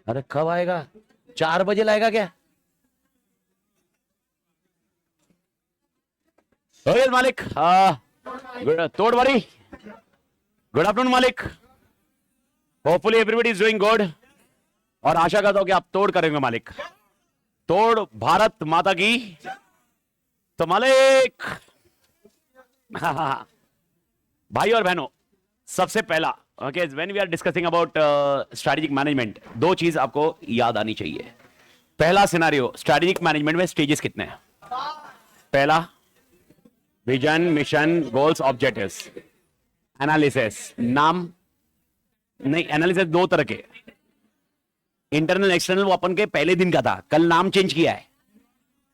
अरे कब आएगा? 4 बजे लाएगा क्या? मालिक, तोड़ बड़ी। गुड आफ्टरनून मालिक, hopefully everybody is doing good. और आशा करता हूं कि आप तोड़ करेंगे मालिक। तोड़ भारत माता की। तो मालिक भाई और बहनों, सबसे पहला okay, when we are discussing about strategic management, दो चीज आपको याद आनी चाहिए। पहला सिनेरियो, स्ट्रेटेजिक मैनेजमेंट में स्टेजेस कितने हैं? पहला vision, mission, goals, objectives. Analysis, नाम नहीं, एनालिसिस दो तरह के, इंटरनल एक्सटर्नल, वो अपन के पहले दिन का था, कल नाम चेंज किया है।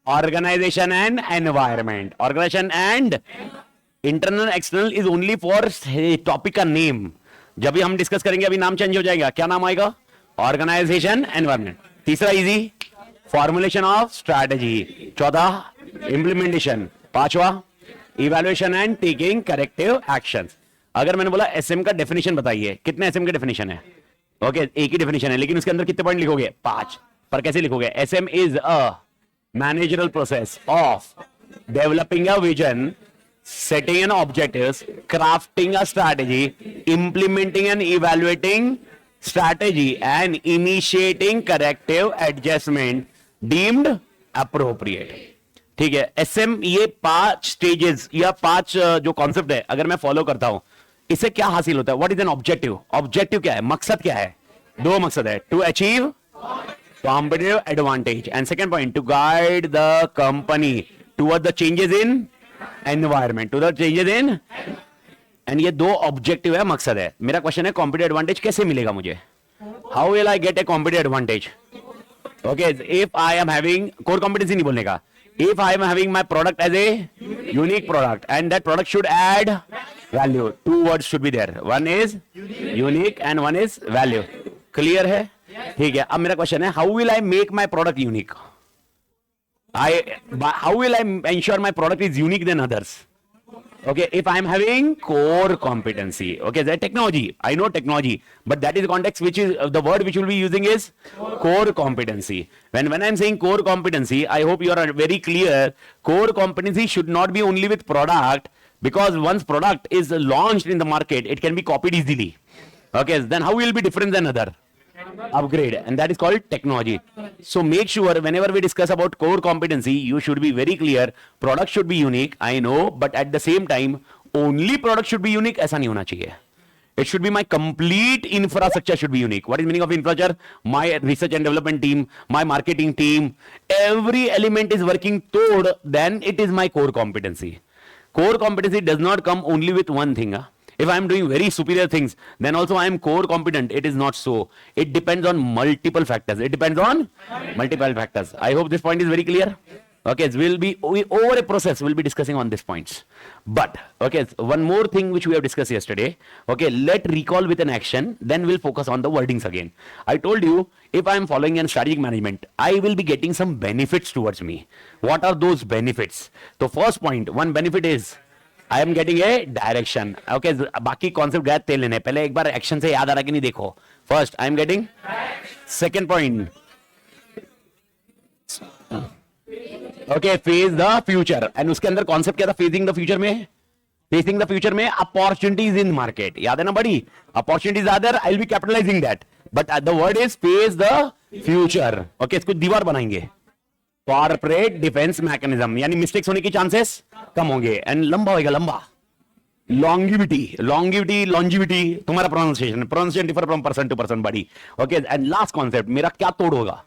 Organization and environment, organization and internal external is only for topic का नेम। जब भी हम डिस्कस करेंगे अभी नाम चेंज हो जाएगा, क्या नाम आएगा? Organization environment. तीसरा इजी, फॉर्मुलेशन ऑफ स्ट्रैटेजी। चौथा इंप्लीमेंटेशन। पांचवा evaluation and taking corrective actions. अगर मैंने बोला एसएम का डेफिनेशन बताइए, कितने एसएम के डेफिनेशन है? ओके, एक ही डेफिनेशन है, लेकिन उसके अंदर कितने पॉइंट लिखोगे? 5। पर कैसे लिखोगे? SM is a managerial process of developing a vision, setting an objectives, crafting a strategy, implementing and evaluating strategy, and initiating corrective adjustment deemed appropriate. ठीक है, एसएम ये 5 स्टेजेस या 5 जो कॉन्सेप्ट है, अगर मैं फॉलो करता हूं, इससे क्या हासिल होता है? What is an objective? Objective क्या है? मकसद क्या है? दो मकसद है, to achieve competitive advantage, and second point, to guide the company toward the changes in environment, to the changes in, and ये दो ऑब्जेक्टिव है, मकसद है। मेरा क्वेश्चन है, कॉम्पिटिटिव एडवांटेज कैसे मिलेगा मुझे? How will I get a competitive advantage? Okay, if I am having, core competency नहीं बोलने का, if I am having my product as a unique product and that product should add value, 2 words should be there, one is unique and one is value. Clear है? ठीक है, अब मेरा question है, how will I make my product unique? How will I ensure my product is unique than others? Okay, if I am having core competency, okay, that technology, I know technology, but that is the context which is the word which will be using is core competency. When I am saying core competency, I hope you are very clear. Core competency should not be only with product, because once product is launched in the market, it can be copied easily. Okay, then how will it be different than other? Upgrade, and that is called technology. So make sure whenever we discuss about core competency, you should be very clear. Product should be unique, I know, but at the same time, only product should be unique. ऐसा नहीं होना चाहिए. It should be my complete infrastructure should be unique. What is meaning of infrastructure? My research and development team, my marketing team, every element is working toward. Then it is my core competency. Core competency does not come only with one thing. If I am doing very superior things, then also I am core competent. It is not so. It depends on multiple factors. It depends on multiple factors. I hope this point is very clear. Okay, over a process, we'll be discussing on these points. But, okay, one more thing which we have discussed yesterday. Okay, let recall with an action, then we'll focus on the wordings again. I told you, if I am following a strategic management, I will be getting some benefits towards me. What are those benefits? So first point, one benefit is, I am getting a direction. Okay, बाकी concept गए तेल लेने, पहले एक बार action से याद आ रहा कि नहीं देखो। First, I am getting. Second point, okay, phase the future, and उसके अंदर कॉन्सेप्ट क्या था फेजिंग द फ्यूचर में? फेसिंग द फ्यूचर में अपॉर्चुनिटीज इन मार्केट, याद है ना बड़ी? Opportunities are there, I will be capitalizing that, but the word is phase the future. Okay, इसको दीवार बनाएंगे, कॉर्पोरेट डिफेंस मैकेनिज्म, यानी मिस्टेक्स होने की चांसेस कम होंगे, एंड लंबा होगा, लंबा, लॉन्जिविटी, तुम्हारा pronunciation differ from person to person बड़ी। ओके, एंड लास्ट कॉन्सेप्ट, मेरा क्या तोड़ होगा?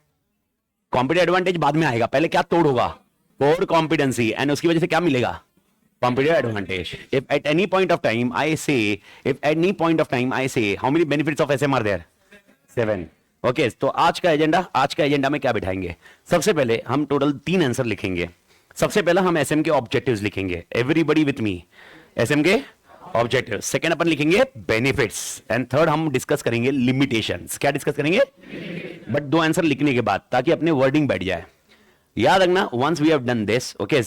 कॉम्पिटिटिव एडवांटेज बाद में आएगा, पहले क्या तोड़ होगा? कोर कॉम्पिटेंसी, एंड उसकी वजह से क्या मिलेगा? Competitive advantage. If at any point of time I say, how many benefits of SM are there? 7। Okay, तो आज का एजेंडा में क्या बिठाएंगे? सबसे पहले हम टोटल 3 आंसर लिखेंगे। सबसे पहला हम एसएम के ऑब्जेक्टिव्स लिखेंगे, एवरीबॉडी विथ मी, एसएम के ऑब्जेक्टिव्स। सेकंड अपन लिखेंगे बेनिफिट्स, एंड थर्ड हम डिस्कस करेंगे लिमिटेशंस। क्या डिस्कस करेंगे? बट 2 आंसर लिखने के बाद, ताकि अपने वर्डिंग बैठ जाए। याद रखना, once we have done this, okay,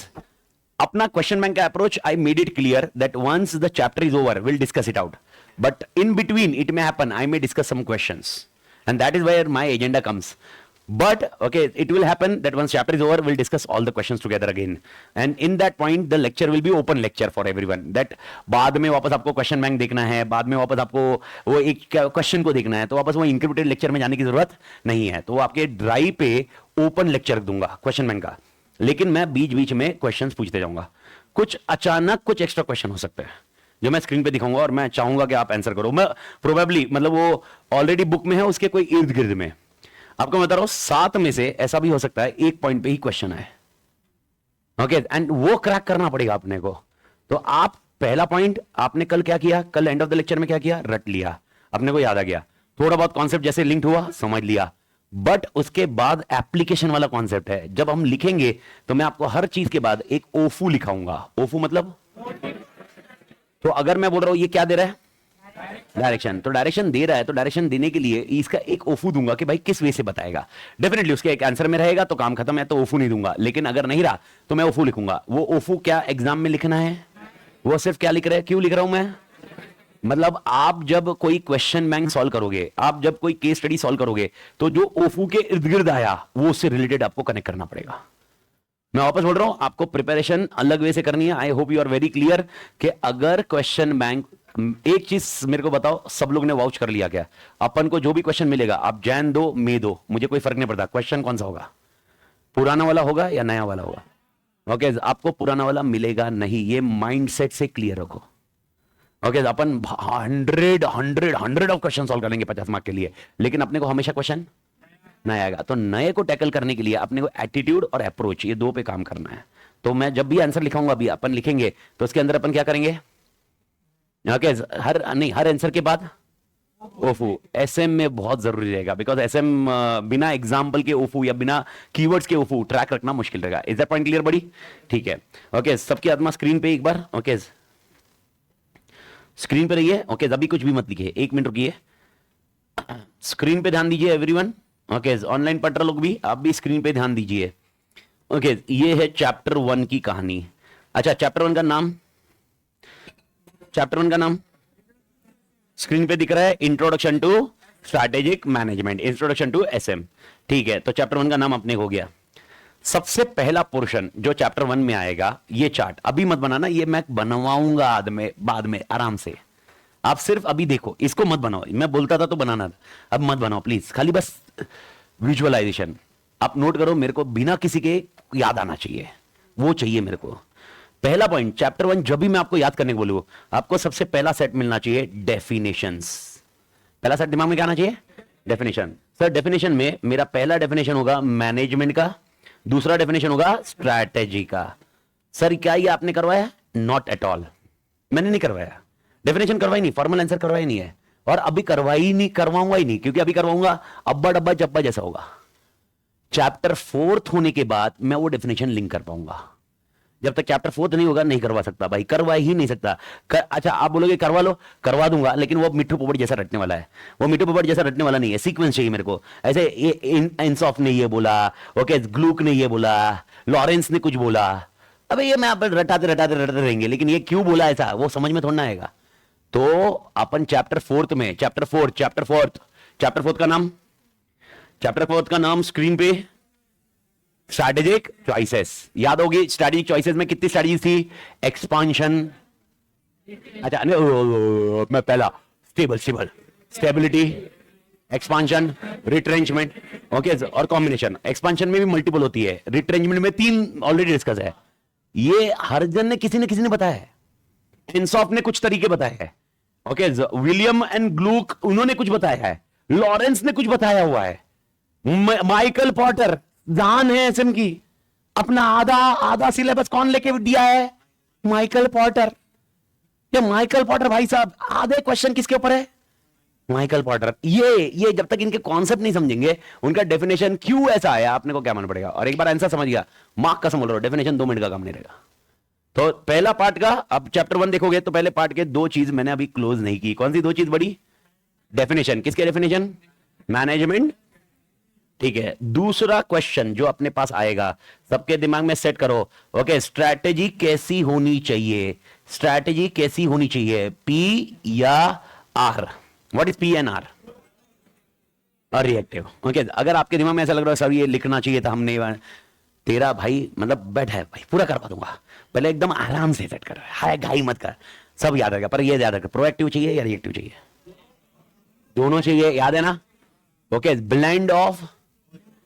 अपना क्वेश्चन बैंक का approach, I made it clear that once the chapter is over will discuss it out, but in between it may happen I may discuss some questions and that is where my agenda comes. But okay, it will happen that once chapter is over we'll discuss all the questions together again, and in that point the lecture will be open lecture for everyone, that बाद में वापस आपको question bank देखना है, बाद में वापस आपको वो एक क्वेश्चन को देखना है, तो वापस वो इंक्रिप्टेड लेक्चर में जाने की जरूरत नहीं है, तो आपके ड्राइव पे ओपन लेक्चर दूंगा क्वेश्चन बैंक का, लेकिन मैं बीच बीच में क्वेश्चंस पूछते जाऊंगा, कुछ अचानक कुछ एक्स्ट्रा क्वेश्चन हो सकते हैं जो मैं स्क्रीन पे दिखाऊंगा और मैं चाहूंगा कि आप आंसर करो। मैं प्रोबेबली मतलब वो ऑलरेडी बुक में है, उसके कोई इर्द गिर्द में, आपको बता रहा हूं 7 में से ऐसा भी हो सकता है एक पॉइंट पे ही क्वेश्चन है, ओके, एंड वो क्रैक करना पड़ेगा अपने को। तो आप पहला पॉइंट आपने कल क्या किया, कल एंड ऑफ द लेक्चर में क्या किया, रट लिया, अपने को याद आ गया, थोड़ा बहुत कॉन्सेप्ट जैसे लिंक्ड हुआ समझ लिया, बट उसके बाद एप्लीकेशन वाला कॉन्सेप्ट है, जब हम लिखेंगे तो मैं आपको हर चीज के बाद एक ओफू लिखाऊंगा। ओफू मतलब, तो अगर मैं बोल रहा हूं ये क्या दे रहा है, डायरेक्शन, तो डायरेक्शन दे रहा है, तो डायरेक्शन देने के लिए इसका एक ओफू दूंगा कि भाई किस वे से बताएगा, डेफिनेटली उसके एक आंसर में रहेगा तो काम खत्म है, तो ओफू नहीं दूंगा, लेकिन अगर नहीं रहा तो मैं ओफू लिखूंगा। वो ओफू क्या एग्जाम में लिखना है, वो सिर्फ क्या लिख रहे हैं, क्यों लिख रहा हूं मैं, मतलब आप जब कोई क्वेश्चन बैंक सॉल्व करोगे, आप जब कोई केस स्टडी सॉल्व करोगे, तो जो ओफू के इर्द गिर्द आया वो उससे रिलेटेड आपको कनेक्ट करना पड़ेगा। मैं वापस बोल रहा हूं, आपको प्रिपरेशन अलग वे से करनी है। I hope you are very clear कि अगर क्वेश्चन बैंक, एक चीज मेरे को बताओ, सब लोग ने वाउच कर लिया क्या, अपन को जो भी क्वेश्चन मिलेगा आप जैन दो मे दो, मुझे कोई फर्क नहीं पड़ता, क्वेश्चन कौन सा होगा, पुराना वाला होगा या नया वाला होगा, ओके, आपको पुराना वाला मिलेगा नहीं, ये माइंडसेट से क्लियर रखो, okay, upon 100 of question solve करेंगे 50 मार्क के लिए, लेकिन अपने को हमेशा क्वेश्चन नया आएगा, तो नए को टैकल करने के लिए अपने को एटीट्यूड और अप्रोच, ये दो पे काम करना है। तो मैं जब भी आंसर लिखाऊंगा, अभी अपन लिखेंगे तो उसके अंदर अपन क्या करेंगे, ओके, हर आंसर के बाद ओफू, एसएम में बहुत जरूरी रहेगा, बिकॉज एसएम बिना एग्जाम्पल के ओफू या बिना कीवर्ड्स के ओफू ट्रैक रखना मुश्किल रहेगा। इज दैट पॉइंट क्लियर बड़ी, ठीक है, ओके, सबकी आत्मा स्क्रीन पे एक बार, ओके, स्क्रीन पे रहिए, ओके, अभी कुछ भी मत लिखिए, 1 मिनट रुकिए, स्क्रीन पे ध्यान दीजिए एवरीवन, ओके, ऑनलाइन पढ़ रहे लोग भी, आप भी स्क्रीन पे ध्यान दीजिए, ओके, ये है चैप्टर 1 की कहानी। अच्छा, चैप्टर 1 का नाम, चैप्टर 1 का नाम स्क्रीन पे दिख रहा है, introduction to strategic management, introduction to SM, ठीक है, तो चैप्टर 1 का नाम अपने हो गया। सबसे पहला पोर्शन जो चैप्टर 1 में आएगा, ये चार्ट अभी मत बनाना, ये मैं बनवाऊंगा बाद में आराम से, आप सिर्फ अभी देखो, इसको मत बनाओ, मैं बोलता था तो बनाना था, अब मत बनाओ प्लीज, खाली बस विजुअलाइजेशन आप नोट करो, मेरे को बिना किसी के याद आना चाहिए, वो चाहिए मेरे को। पहला पॉइंट, चैप्टर 1 जब भी मैं आपको याद करने को बोलूं, आपको सबसे पहला सेट मिलना चाहिए डेफिनेशंस, पहला सेट दिमाग में क्या आना चाहिए, डेफिनेशन। सर डेफिनेशन में मेरा पहला डेफिनेशन होगा मैनेजमेंट का, दूसरा डेफिनेशन होगा स्ट्रैटेजी का। सर क्या ये आपने करवाया, नॉट एट ऑल, मैंने नहीं करवाया, डेफिनेशन करवाई नहीं, फॉर्मल आंसर करवाई नहीं है, और अभी करवाई नहीं, करवाऊंगा ही नहीं, क्योंकि अभी करवाऊंगा अब्बा डब्बा जब्बा जैसा होगा। चैप्टर 4 होने के बाद मैं वो डेफिनेशन लिंक कर पाऊंगा, जब तक चैप्टर 4 नहीं होगा नहीं करवा सकता भाई, करवा ही नहीं सकता। अच्छा आप बोलोगे करवा लो, करवा दूंगा, लेकिन वो मिट्टू पोपट जैसा रटने वाला है, वो मिट्टू पोपट जैसा रटने वाला नहीं है, सीक्वेंस चाहिए मेरे को। ऐसे इंसॉफ ने ये बोला, ओके, ग्लूक ने ये बोला, लॉरेंस ने कुछ बोला, अबे ये मैं आप रटाते रटाते रटाते रहेंगे, लेकिन ये क्यों बोला ऐसा वो समझ में थोड़ा ना आएगा। तो अपन चैप्टर 4 में, चैप्टर 4 चैप्टर 4 का नाम स्क्रीन पे स्ट्रैटेजिक चॉइसेस, याद होगी, स्ट्रैटेजिक चॉइसेस में कितनी स्ट्रैटेजी थी, एक्सपांशन, अच्छा मैं पहला स्टेबिलिटी, एक्सपांशन, रिट्रेंचमेंट, ओके, और कॉम्बिनेशन। एक्सपांशन में भी मल्टीपल होती है, रिट्रेंचमेंट में 3 ऑलरेडी डिस्कस है, ये हर जन ने किसी ने बताया है, इंसॉफ ने कुछ तरीके बताए हैं, ओके, विलियम एंड ग्लूक उन्होंने कुछ बताया है, लॉरेंस ने कुछ बताया हुआ है, माइकल पॉटर जान है एसएम की, अपना आधा सिलेबस कौन लेके दिया है, माइकल पॉटर। ये माइकल पॉटर भाई साहब, आधे क्वेश्चन किसके ऊपर है, माइकल पॉटर। ये जब तक इनके कॉन्सेप्ट नहीं समझेंगे, उनका डेफिनेशन क्यों ऐसा आया आपने को क्या मानना पड़ेगा, और एक बार आंसर समझ गया, मार्क कसम बोल रहा हूं, डेफिनेशन 2 मिनट का काम नहीं रहेगा। तो पहला पार्ट का, अब चैप्टर 1 देखोगे तो पहले पार्ट के 2 चीज मैंने अभी क्लोज नहीं की, कौन सी 2 चीज बड़ी, डेफिनेशन, किसके डेफिनेशन, मैनेजमेंट, ठीक है, दूसरा क्वेश्चन जो अपने पास आएगा, सबके दिमाग में सेट करो। ओके, स्ट्रैटेजी कैसी होनी चाहिए? स्ट्रैटेजी कैसी होनी चाहिए, पी या R? What is P and R? और रिएक्टिव। ओके, अगर आपके दिमाग में ऐसा लग रहा है सर ये लिखना चाहिए था हमने, तेरा भाई मतलब बैठ है भाई, पूरा करवा दूंगा, पहले एकदम आराम से सेट कर, हाय घाई मत कर, सब याद रहेगा। पर ये याद रखना, प्रोएक्टिव चाहिए या रिएक्टिव चाहिए? दोनों चाहिए, याद है ना? Okay, blend of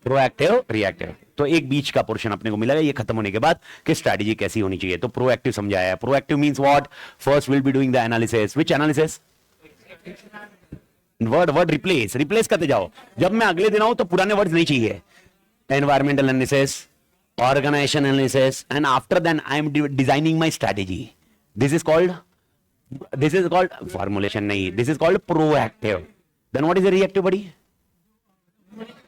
proactive reactive. तो एक बीच का पोर्शन अपने को मिलेगा ये खत्म होने के बाद कि स्ट्रैटेजी कैसी होनी चाहिए। तो प्रोएक्टिव समझाया है। Proactive means what? First will be doing the analysis. Which analysis? Word replace करते जाओ। जब मैं अगले दिन आऊं तो पुराने वर्ड्स नहीं चाहिए। Environmental analysis, organisation analysis, and after then I am designing my strategy. This is called formulation नहीं, this is called proactive. Then what is a reactive body?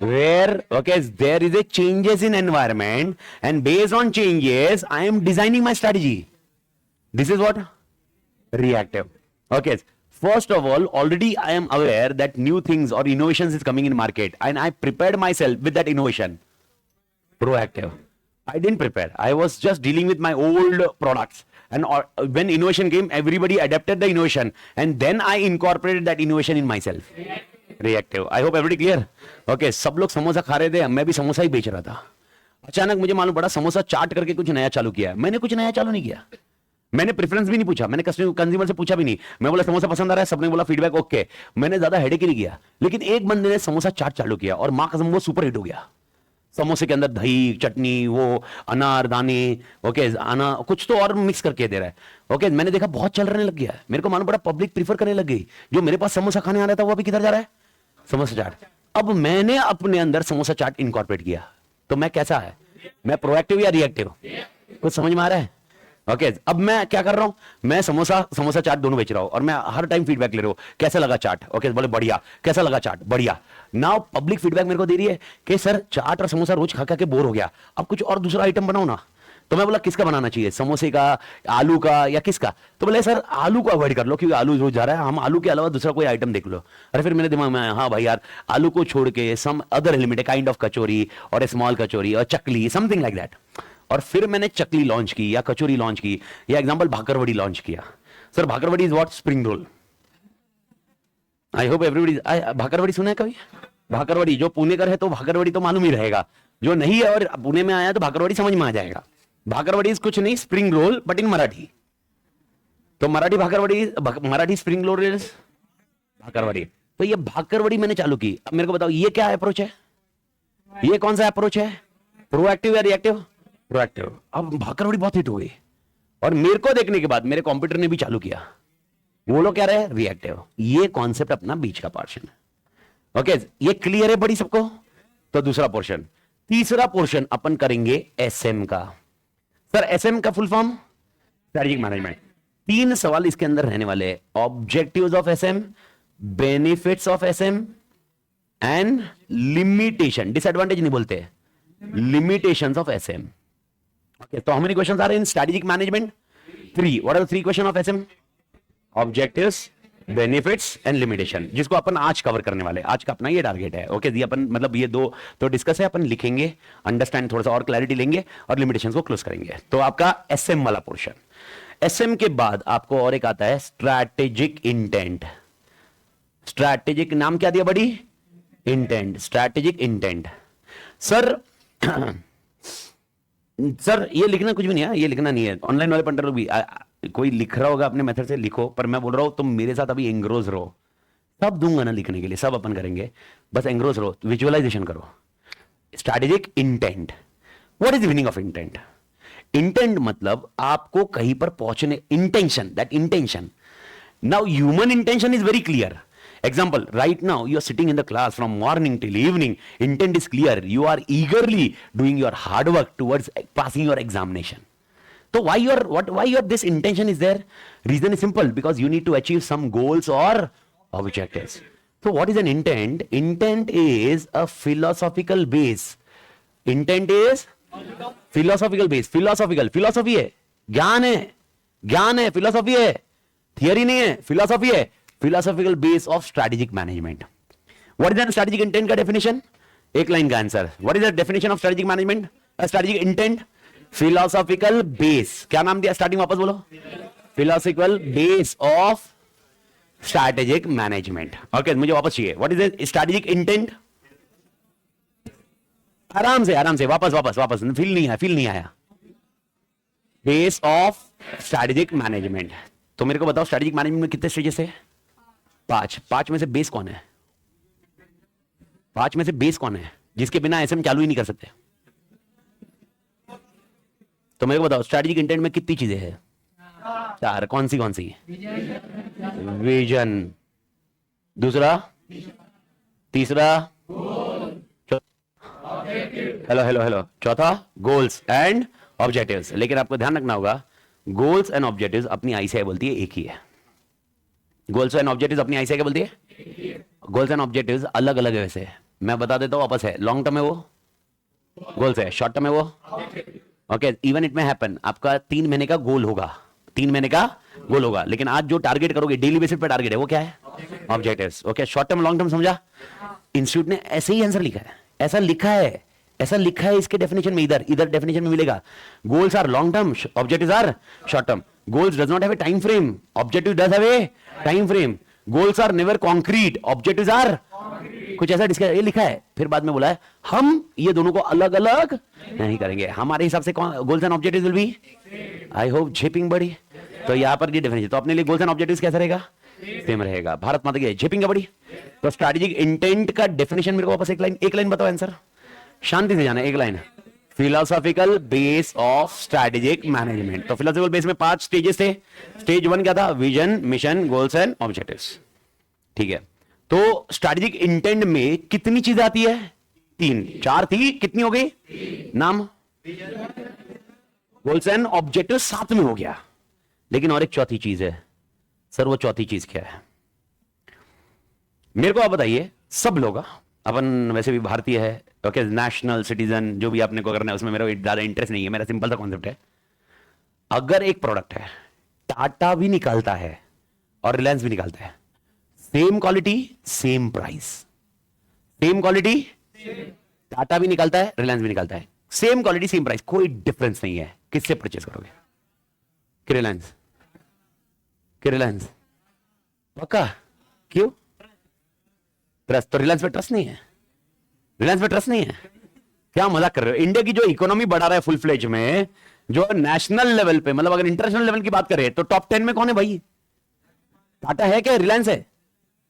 Where, okay, there is a changes in environment, and based on changes I am designing my strategy. This is what? Reactive. Okay, first of all, already I am aware that new things or innovations is coming in market, and I prepared myself with that innovation. Proactive. I didn't prepare, I was just dealing with my old products, and when innovation came, everybody adapted the innovation, and then I incorporated that innovation in myself. Reactive. I hope everybody clear. Okay, सब लोग समोसा खा रहे थे, मैं भी समोसा ही बेच रहा था। अचानक मुझे मालूम पड़ा समोसा चाट करके कुछ नया चालू किया है। मैंने कुछ नया चालू नहीं किया, मैंने प्रेफरेंस भी नहीं पूछा, मैंने कंज्यूमर से पूछा भी नहीं। मैं बोला समोसा पसंद आ रहा है, सबने बोला फीडबैक ओके, मैंने ज्यादा हेडेक ही नहीं किया। लेकिन एक बंदे ने समोसा चाट चालू किया और मां कसम वो सुपर हिट हो गया। समोसे के अंदर दही, चटनी, वो अनार दाने, ओके, कुछ तो और मिक्स करके दे रहा है। ओके, मैंने देखा बहुत चल रहे लग गया। मेरे को मालूम पड़ा पब्लिक प्रीफर करने लग गई। जो मेरे पास समोसा खाने आ रहा था वो अभी किधर जा रहा है? समोसा चाट। अब मैंने अपने अंदर समोसा चाट इनकॉर्पोरेट किया, तो मैं कैसा है? मैं प्रोएक्टिव या रिएक्टिव? कुछ समझ में आ रहा है? ओके, अब मैं क्या कर रहा हूं? मैं समोसा चाट दोनों बेच रहा हूं और मैं हर टाइम फीडबैक ले रहा हूं, कैसा लगा चाट? ओके, बोले बढ़िया। कैसा लगा चाट? बढ़िया। नाउ पब्लिक फीडबैक मेरे को दे रही है कि सर चाट और समोसा रोज खा खा के बोर हो गया, अब कुछ और दूसरा आइटम बनाओ ना। तो मैं बोला किसका बनाना चाहिए, समोसे का, आलू का, या किसका? तो बोले सर आलू को अवॉइड कर लो क्योंकि आलू रोज जा रहा है, हम आलू के अलावा दूसरा कोई आइटम देख लो। अरे फिर मेरे दिमाग में आया, हाँ भाई यार, आलू को छोड़ के some other element, kind of kachori और स्मॉल कचौरी और चकली, समथिंग लाइक दैट। और फिर मैंने चकली लॉन्च की या कचौरी लॉन्च की, या एग्जाम्पल भाकरवड़ी लॉन्च किया। Sir Bhakharwadi is what? Spring roll. I hope everybody Bhakharwadi सुना है कभी? भाकरवड़ी, जो पुणे का है तो भाकरवड़ी तो मालूम ही रहेगा, जो नहीं है और पुणे में आया तो भाकरवड़ी समझ में आ जाएगा। भाकरवड़ी कुछ नहीं, spring roll, but in Marathi. तो Marathi bhakarwadi, Marathi spring roll is bhakarwadi. तो ये भाकरवड़ी मैंने चालू की। अब मेरे को बताओ ये क्या अप्रोच है? ये कौन सा अप्रोच है? प्रोएक्टिव या रिएक्टिव? प्रोएक्टिव। अब भाकरवड़ी बहुत हिट हो गई और मेरे को देखने के बाद मेरे कंप्यूटर ने भी चालू किया, वो लोग क्या रहे? रिएक्टिव। ये कॉन्सेप्ट अपना बीच का पोर्शन है। ओके, ये क्लियर है बड़ी सबको? तो दूसरा पोर्शन, तीसरा पोर्शन अपन करेंगे एसएम का। सर एसएम का फुल फॉर्म? Strategic management. 3 सवाल इसके अंदर रहने वाले हैं। Objectives of SM, benefits of SM and limitation, disadvantage नहीं बोलते, लिमिटेशंस ऑफ एसएम। ओके, तो how many questions are in strategic management? 3। What are the 3 question of SM? Objectives, benefits and limitation, जिसको अपन आज कवर करने वाले। आज का अपना ये टारगेट है। ओके, ये अपन मतलब ये 2 तो डिस्कस है, अपन लिखेंगे, अंडरस्टैंड थोड़ा सा और क्लैरिटी लेंगे और लिमिटेशंस को क्लोज करेंगे। तो आपका एसएम वाला पोर्शन। एसएम के बाद आपको और एक आता है स्ट्रैटेजिक इंटेंट। स्ट्रैटेजिक नाम क्या दिया बड़ी? Intent. Strategic intent. Sir sir ये लिखना कुछ भी नहीं है, ये लिखना नहीं है। ऑनलाइन वाले पंटर लोग भी कोई लिख रहा होगा अपने मेथड से लिखो, पर मैं बोल रहा हूं तुम मेरे साथ अभी एंग्रोज रहो। सब दूंगा ना लिखने के लिए, सब अपन करेंगे, बस एंग्रोज रहो, विजुअलाइजेशन करो। Strategic intent. What is meaning of intent? Intent मतलब आपको कहीं पर पहुंचने, intention, that intention. Now human intention is very clear. Example, right now you are sitting in the class from morning till evening, intent is clear, you are eagerly doing your hard work towards passing your examination. So why this intention is there? Reason is simple, because you need to achieve some goals or objectives. So what is an intent? Intent is a philosophical base. Intent is philosophical base. philosophy है, ज्ञान है, philosophy है, theory नहीं है, philosophy है। Philosophical base of strategic management. What is the strategic intent का definition? एक line का answer. What is the definition of strategic management? Strategic intent, philosophical base. क्या नाम दिया स्टार्टिंग, वापस बोलो. Philosophical base of strategic management. Okay, मुझे वापस चाहिए. What is the strategic intent? आराम से वापस वापस वापस. फील नहीं आया. Base of strategic management. तो मेरे को बताओ स्ट्रेटेजिक मैनेजमेंट में कितने स्टेजेस है? 5 में से बेस कौन है? 5 में से बेस कौन है जिसके बिना एसएम चालू ही नहीं कर सकते? तो मेरे को बताओ स्ट्रेटेजिक इंटेंट में कितनी चीजें हैं? 4. कौन सी? विजन. दूसरा, तीसरा, हेलो. चौथा, गोल्स एंड ऑब्जेक्टिव्स. लेकिन आपको ध्यान रखना होगा, गोल्स एंड ऑब्जेक्टिव्स अपनी आईसीआई बोलती है एक ही है. गोल्स एंड ऑब्जेक्टिव्स अपनी आईसीआई क्या बोलती है? गोल्स एंड ऑब्जेक्टिव्स अलग अलग है. वैसे मैं बता देता हूं वापस है. लॉन्ग टर्म है वो गोल्स है, शॉर्ट टर्म है वो. ओके, इवन इट में हैपन. आपका 3 महीने का गोल होगा, 3 महीने का गोल होगा, लेकिन आज जो टारगेट करोगे डेली बेसिस पे टारगेट है वो क्या है? Objectives. Okay, short term long term समझा? इंस्टीट्यूट ने ऐसे ही आंसर लिखा है. ऐसा लिखा है इसके डेफिनेशन में. इधर डेफिनेशन में मिलेगा. Goals are long term, objectives are short term. Goals does not have a time frame, objective does have a time frame. Goals are never concrete, objectives are कुछ ऐसा डिस्कस. ये लिखा है. फिर बाद में बोला है हम ये दोनों को अलग अलग नहीं करेंगे. हमारे हिसाब से goals and objectives will be, I hope, झेपिंग बड़ी. तो यहां पर ये डेफिनेशन. तो अपने लिए गोल्स एंड ऑब्जेक्टिव्स कैसा रहेगा? सेम रहेगा. भारत माता की झेपिंग बड़ी. तो स्ट्रेटेजिक इंटेंट का डेफिनेशन मेरे को वापस एक लाइन बताओ आंसर. शांति से जाना. एक line. Philosophical base of strategic management. तो फिलोसॉफिकल बेस में 5 स्टेजेस थे. स्टेज 1 क्या था? Vision, mission, goals and objectives. ठीक है. तो स्ट्रेटेजिक इंटेंट में कितनी चीजें आती है? 3. 4 थी, कितनी हो गई? नाम, गोल्स एंड ऑब्जेक्टिव्स साथ में हो गया. लेकिन और एक चौथी चीज है. सर वो चौथी चीज क्या है? मेरे को आप बताइए. सब लोग, अपन वैसे भी भारतीय है, ओके, नेशनल सिटीजन, जो भी आपने को करना है उसमें मेरा ज्यादा इंटरेस्ट नहीं है. मेरा सिंपल सा कॉन्सेप्ट है. अगर एक प्रोडक्ट है, टाटा भी निकालता है और रिलायंस भी निकालता है, same quality same price. Same quality, Tata भी निकालता है, रिलायंस भी निकालता है, सेम क्वालिटी सेम प्राइस, कोई डिफरेंस नहीं है. किससे परचेस करोगे? कि रिलायंस? पक्का? क्यों? ट्रस्ट. तो रिलायंस पे ट्रस्ट नहीं है? क्या मजाक कर रहे हो? इंडिया की जो इकोनॉमी बढ़ा रहा है फुल फ्लेज में, जो नेशनल लेवल पे, मतलब अगर इंटरनेशनल लेवल की बात करें तो टॉप 10 में कौन है भाई? टाटा है क्या? रिलायंस है?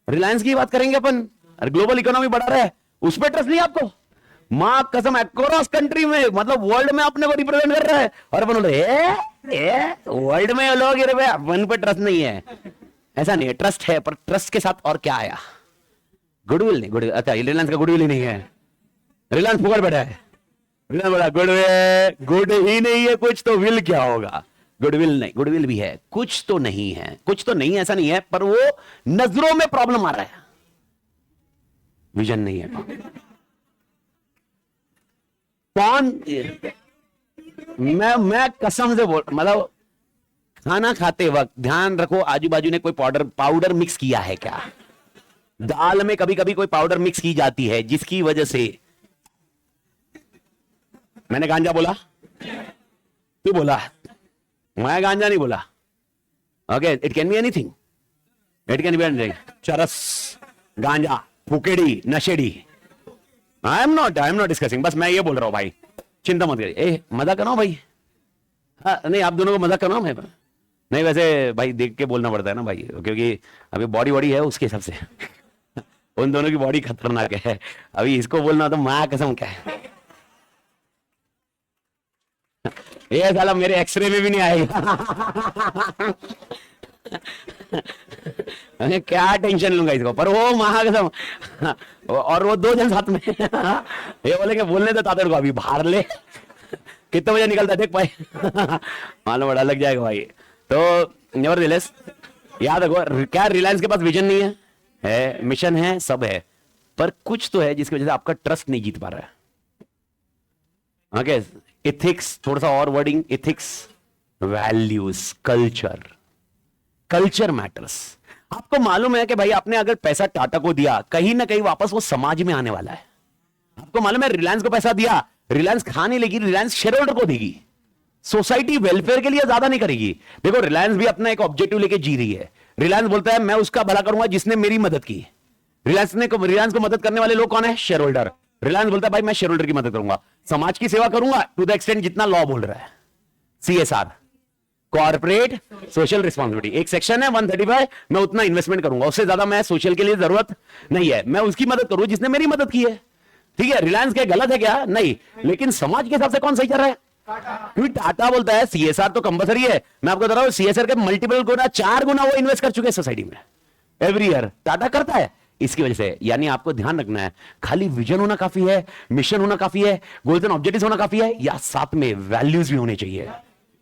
रिलायंस की बात करेंगे अपन. अरे ग्लोबल इकोनॉमी बढ़ा रहा है, उस पर ट्रस्ट नहीं आपको? मां कसम, अक्रॉस कंट्री में, मतलब वर्ल्ड में अपने को रिप्रेजेंट कर रहा है, और अपन बोल रहे वर्ल्ड में लोग अपन पे ट्रस्ट नहीं है. ऐसा नहीं है, ट्रस्ट है, पर ट्रस्ट के साथ और क्या आया? गुडविल नहीं. गुडविल, अच्छा, रिलायंस का गुडविल ही नहीं है. रिलायंस फुकड़ बैठा है. गुड ही नहीं है कुछ, तो विल क्या होगा? गुडविल नहीं. गुडविल भी है, कुछ तो नहीं है. ऐसा नहीं है, पर वो नजरों में प्रॉब्लम आ रहा है. विजन नहीं है. कौन? मैं कसम से बोल, मतलब खाना खाते वक्त ध्यान रखो आजू बाजू ने कोई पाउडर मिक्स किया है क्या? दाल में कभी कभी कोई पाउडर मिक्स की जाती है, जिसकी वजह से, मैंने गांजा बोला? तू बोला? मैं गांजा नहीं बोला. Okay, it can be anything. चरस, गांजा, फुकेड़ी, नशेड़ी. आई एम नॉट डिस्कसिंग. बस मैं ये बोल रहा हूं भाई, चिंता मत करिए. मजाक कर रहा हूं भाई. हाँ, नहीं, आप दोनों को मजाक कर रहा हूं मैं. नहीं, वैसे भाई देख के बोलना पड़ता है ना भाई, क्योंकि अभी बॉडी है उसके हिसाब से. उन दोनों की बॉडी खतरनाक है. अभी इसको बोलना तो मां कसम क्या है. ये साला मेरे एक्सरे में भी नहीं आएगा. क्या टेंशन लूंगा इसको, पर वो मां कसम. और वो 2 जन साथ में. ये बोलेंगे बोलने तो तातर को अभी बाहर ले. कितने बजे निकलता देख भाई. मालूम बड़ा लग जाएगा भाई. तो नेवरदलेस याद रखो, क्या रिलायंस के पास विजन नहीं है? मिशन है, सब है, पर कुछ तो है जिसकी वजह से आपका ट्रस्ट नहीं जीत पा रहा है. ओके, इथिक्स, थोड़ा सा और wording. Ethics, values, culture matters. आपको मालूम है कि भाई आपने अगर पैसा टाटा को दिया, कहीं ना कहीं वापस वो समाज में आने वाला है. आपको मालूम है रिलायंस को पैसा दिया, रिलायंस खा नहीं लेगी, रिलायंस शेयर होल्डर को देगी, सोसाइटी वेलफेयर के लिए ज्यादा नहीं करेगी। देखो रिलायंस भी अपना एक ऑब्जेक्टिव लेके जी रही है। रिलायंस बोलता है मैं उसका भला करूंगा जिसने मेरी मदद की। रिलायंस को मदद करने वाले लोग कौन है? Share holder. रिलायंस बोलता है भाई मैं शेयर होल्डर की मदद करूंगा, समाज की सेवा करूंगा टू द एक्सटेंट जितना लॉ बोल रहा है। CSR, कॉर्पोरेट सोशल रिस्पॉन्सिबिलिटी, एक सेक्शन है 135, मैं उतना इन्वेस्टमेंट करूंगा, उससे ज्यादा मैं सोशल के लिए जरूरत नहीं है, मैं उसकी मदद करूं जिसने मेरी मदद की है। ठीक है, रिलायंस क्या गलत है क्या? नहीं, लेकिन समाज के हिसाब से कौन सही कर रहा है? क्योंकि टाटा बोलता है CSR तो कंपलसरी है। मैं आपको बता रहा हूं CSR के मल्टीपल गुना, 4 गुना वो इन्वेस्ट कर चुके हैं सोसाइटी में एवरी ईयर। टाटा करता है इसकी वजह से। यानी आपको ध्यान रखना है, खाली विजन होना काफी है, मिशन होना काफी है, गोल्स एंड ऑब्जेक्टिव्स होना काफी है, या साथ में वैल्यूज भी होने चाहिए।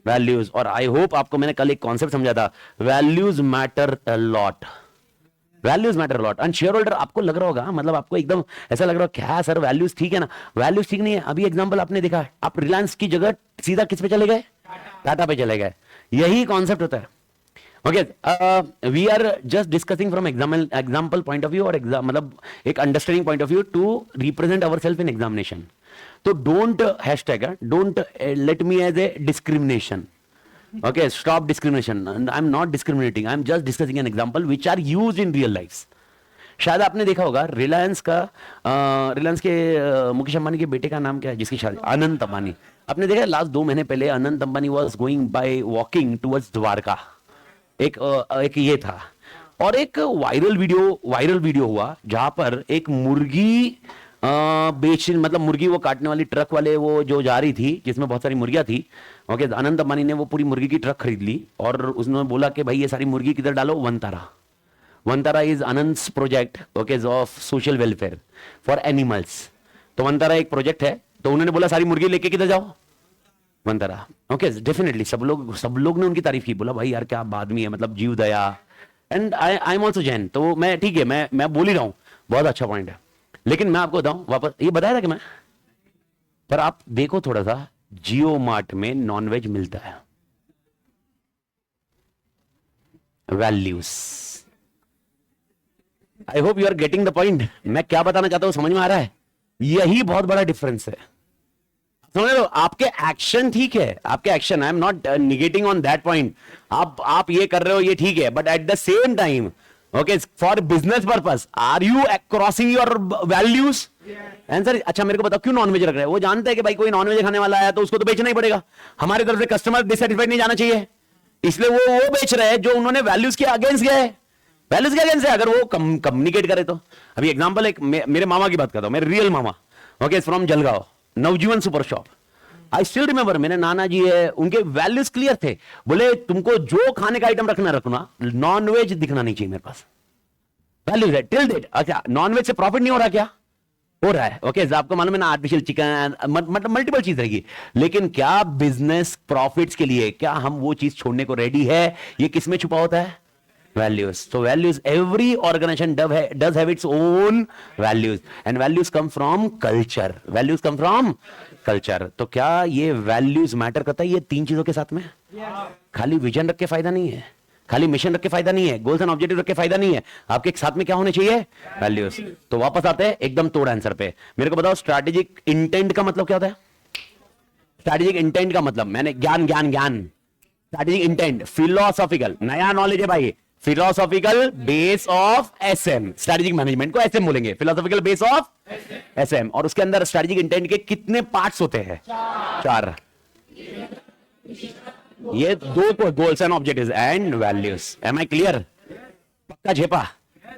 वैल्यूज, और आई होप आपको मैंने कल एक कॉन्सेप्ट समझा था, values matter a lot, values matter lot. And share holder आपको लग रहा होगा, मतलब आपको एकदम ऐसा लग रहा हो क्या सर वैल्यूज ठीक है ना? वैल्यूज ठीक नहीं है। अभी एग्जांपल आपने देखा, आप रिलायंस की जगह सीधा किस पे चले गए? टाटा पे चले गए। यही कॉन्सेप्ट होता है। Okay, we are just discussing from example point of view, और मतलब एक understanding point of view to represent our self in examination. तो don't hashtag, don't let me as a discrimination. Okay, stop discrimination. I'm not discriminating. I'm just discussing an example which are used in real lives. शायद आपने देखा होगा रिलायंस के मुकेश अंबानी के बेटे का नाम क्या है जिसकी शादी? अनंत अंबानी। आपने देखा लास्ट 2 महीने पहले Anant Ambani was going by walking towards Dwarka, एक ये था, और एक वायरल वीडियो हुआ जहां पर एक मुर्गी मतलब मुर्गी वो काटने वाली ट्रक वाले वो जो जा रही थी जिसमें बहुत सारी मुर्गियां थी। ओके, अनंत अंबानी ने वो पूरी मुर्गी की ट्रक खरीद ली और उसने बोला कि भाई ये सारी मुर्गी किधर डालो? Vantara is Anant project, okay, of social welfare for animals. तो वनतारा एक प्रोजेक्ट है, तो उन्होंने बोला सारी मुर्गी लेके किधर जाओ? वनतारा। ओके, डेफिनेटली सब लोग ने उनकी तारीफ की, बोला भाई यार क्या आदमी है, मतलब जीव दया। And I am also Jain, तो मैं ठीक है, मैं बोल ही रहा हूं, बहुत अच्छा पॉइंट है। लेकिन मैं आपको बताऊं, वापस ये बताया था कि मैं, पर आप देखो थोड़ा सा, जियो मार्ट में नॉनवेज मिलता है। Values, I hope you are getting the point. मैं क्या बताना चाहता हूं समझ में आ रहा है? यही बहुत बड़ा डिफरेंस है। समझ लो, आपके एक्शन ठीक है, आपके action, I am not negating on that point, आप ये कर रहे हो ये ठीक है, but at the same time okay for business purpose are you crossing your values? Answer, अच्छा मेरे को बताओ क्यों नॉनवेज रख रहे हैं? वो जानते हैं कि भाई कोई नॉनवेज खाने वाला है तो उसको तो बेचना ही पड़ेगा, हमारी तरफ से कस्टमर डिससेटिस्फाइड नहीं जाना चाहिए, इसलिए वो बेच रहे हैं जो उन्होंने वैल्यूज के अगेंस्ट गए। वैल्यूज के अगेंस्ट है, अगर वो कम्युनिकेट करे तो। अभी एग्जांपल एक मेरे मामा की बात करता हूं, मेरे रियल मामा, okay, from Jalgaon, Navjeevan super shop. I still remember, मेरे नाना जी है, उनके वैल्यूज क्लियर थे, बोले तुमको जो खाने का आइटम रखना, नॉनवेज दिखना नहीं चाहिए मेरे पास। वैल्यूज है टिल डेट। अच्छा, नॉनवेज से प्रॉफिट नहीं हो रहा क्या? हो रहा है। ओके, आपको मालूम है ना, आर्टिफिशियल चिकन, मतलब मल्टीपल चीज रहेगी, लेकिन क्या बिजनेस प्रॉफिट्स के लिए क्या हम वो चीज छोड़ने को रेडी है? ये किस में छुपा होता है? वैल्यूज। तो values, every organization does have its own values, and values come from culture. Values come from culture. तो क्या ये वैल्यूज मैटर करता है ये 3 चीजों के साथ में? खाली विजन रख के फायदा नहीं है, खाली मिशन रख के फायदा नहीं है, गोल्स एंड ऑब्जेक्टिव रख के फायदा नहीं है, आपके साथ में क्या होने चाहिए? वैल्यूज। तो वापस आते हैं एकदम तोड़ आंसर पे। मेरे को बताओ स्ट्रैटेजिक इंटेंट का मतलब क्या होता है? स्ट्रैटेजिक इंटेंट का मतलब, मैंने ज्ञान स्ट्रैटेजिक इंटेंट, फिलोसॉफिकल, नया नॉलेज है भाई, philosophical base of SM. Strategic management को ऐसे बोलेंगे, फिलोसॉफिकल बेस ऑफ एसएम। और उसके अंदर स्ट्रैटेजिक इंटेंट के कितने पार्ट्स होते हैं? 4। ये 2 को goals and objectives and values. Am I clear? पक्का झेपा?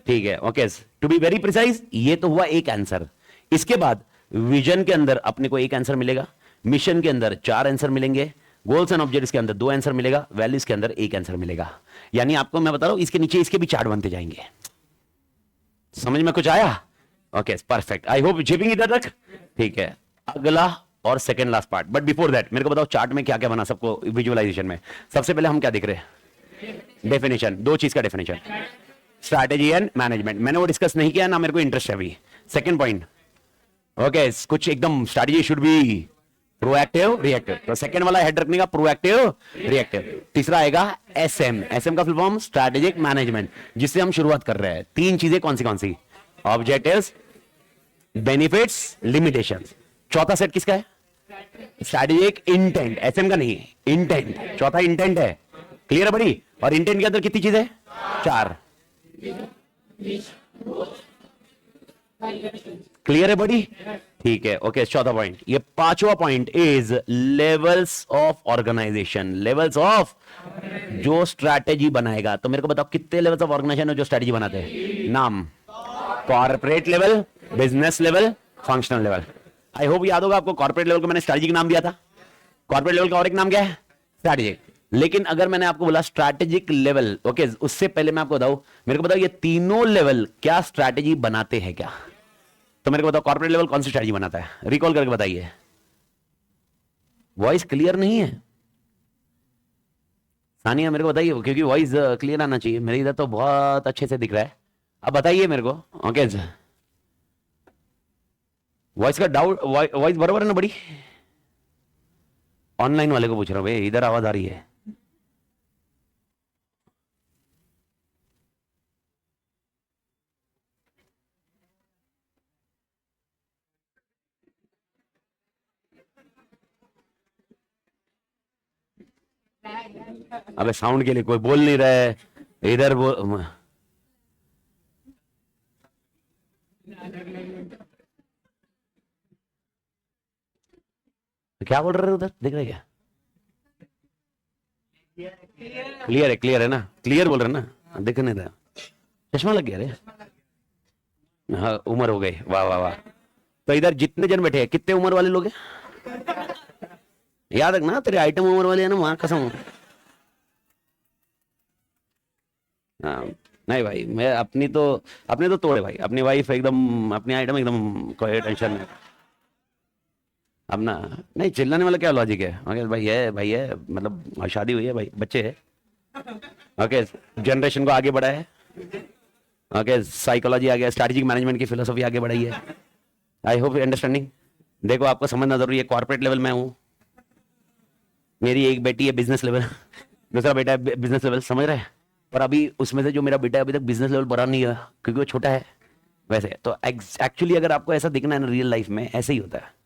ठीक है। Okay, to be very precise, ये तो हुआ एक आंसर। इसके बाद विजन के अंदर अपने को एक आंसर मिलेगा, मिशन के अंदर 4 आंसर मिलेंगे, गोल्स एंड ऑब्जेक्टिव्स के अंदर 2 आंसर मिलेगा, वैल्यूज के अंदर 1 आंसर मिलेगा। यानी आपको मैं बता रहा हूं, इसके नीचे इसके भी चार्ट बनते जाएंगे। समझ में कुछ आया? Okay, perfect. आई होप झेपेंगे इधर तक। ठीक है, अगला और second last part, but before that मेरे को बताओ चार्ट में क्या क्या बना सबको विजुअलाइजेशन में। सबसे पहले हम क्या देख रहे हैं? डेफिनेशन, 2 चीज का डेफिनेशन, स्ट्रैटेजी एंड मैनेजमेंट। मैंने वो डिस्कस नहीं किया ना, मेरे को इंटरेस्ट है अभी। सेकंड पॉइंट, ओके, कुछ एकदम strategy should be proactive reactive, तो सेकंड वाला हेड रखने का प्रोएक्टिव रिएक्टिव। तीसरा आएगा एसएम। एसएम का फुल फॉर्म स्ट्रैटेजिक मैनेजमेंट, जिससे हम शुरुआत कर रहे हैं। 3 चीजें कौन सी? Objectives, benefits, limitations. चौथा सेट किसका है? स्ट्रैटेजिक इंटेंट, एसएम का नहीं, इंटेंट। चौथा इंटेंट है। क्लियर है बड़ी? और इंटेंट के अंदर कितनी चीजें? 4। क्लियर है बड़ी? ठीक है, ओके। चौथा पॉइंट। ये पांचवा point is levels of organization. Levels of जो स्ट्रैटेजी बनाएगा। तो मेरे को बताओ कितने लेवल्स ऑफ ऑर्गेनाइजेशन है जो स्ट्रैटेजी बनाते हैं? नाम। Corporate level, business level, functional level. I hope याद होगा आपको, कॉर्पोरेट लेवल को मैंने स्ट्रैटेजी का नाम दिया था। कॉर्पोरेट लेवल का और एक नाम क्या है? स्ट्रैटेजिक। लेकिन अगर मैंने आपको बोला स्ट्रैटेजिक लेवल, ओके, उससे पहले मैं आपको बताऊं, मेरे को बताओ ये तीनों लेवल क्या स्ट्रैटेजी बनाते हैं क्या? तो मेरे को बताओ कॉर्पोरेट लेवल कौन सी स्ट्रैटेजी बनाता है? रिकॉल करके बताइए। वॉइस क्लियर नहीं है सानिया, मेरे को बताइए, क्योंकि वॉइस क्लियर आना चाहिए। मेरे इधर तो बहुत अच्छे से दिख रहा है। अब बताइए मेरे को। ओके, वॉइस का डाउट, वॉइस बराबर है ना बड़ी? ऑनलाइन वाले को पूछ रहा हूं भाई, इधर आवाज आ रही है? अबे साउंड के लिए कोई बोल नहीं रहा है इधर। क्या बोल रहे हो उधर? दिख रहा है क्या? क्लियर है ना? क्लियर बोल रहे ना? दिख नहीं रहा। चश्मा लग गया रे? हाँ, उम्र हो गई। वाह वाह वाह। तो इधर जितने जन बैठे हैं कितने उम्र वाले लोग हैं? याद रखना तेरे आइटम उम्र वाले है ना, वहां कसम। हाँ, नहीं भाई, मैं अपने तो तोड़े भाई। अपनी वाइफ एकदम, अपनी आइटम एकदम, कोई टेंशन नहीं। अब ना, नहीं चिल्लाने वाला क्या लॉजिक है? ओके भाई है, मतलब शादी हुई है भाई, बच्चे है। ओके, जनरेशन को आगे बढ़ा है। ओके, साइकोलॉजी आ गया, स्ट्रैटेजिक मैनेजमेंट की फिलोसफी आगे बढ़ाई है। I hope understanding. देखो, आपको समझना जरूरी है। कॉर्पोरेट लेवल में हूं, मेरी एक बेटी है बिजनेस लेवल, दूसरा बेटा है बिजनेस लेवल, समझ रहे हैं? पर अभी उसमें से जो मेरा बेटा है अभी तक बिजनेस लेवल बढ़ा नहीं है, क्योंकि वो छोटा है। वैसे तो एक्चुअली अगर आपको ऐसा दिखना है ना, रियल लाइफ में ऐसे ही होता है।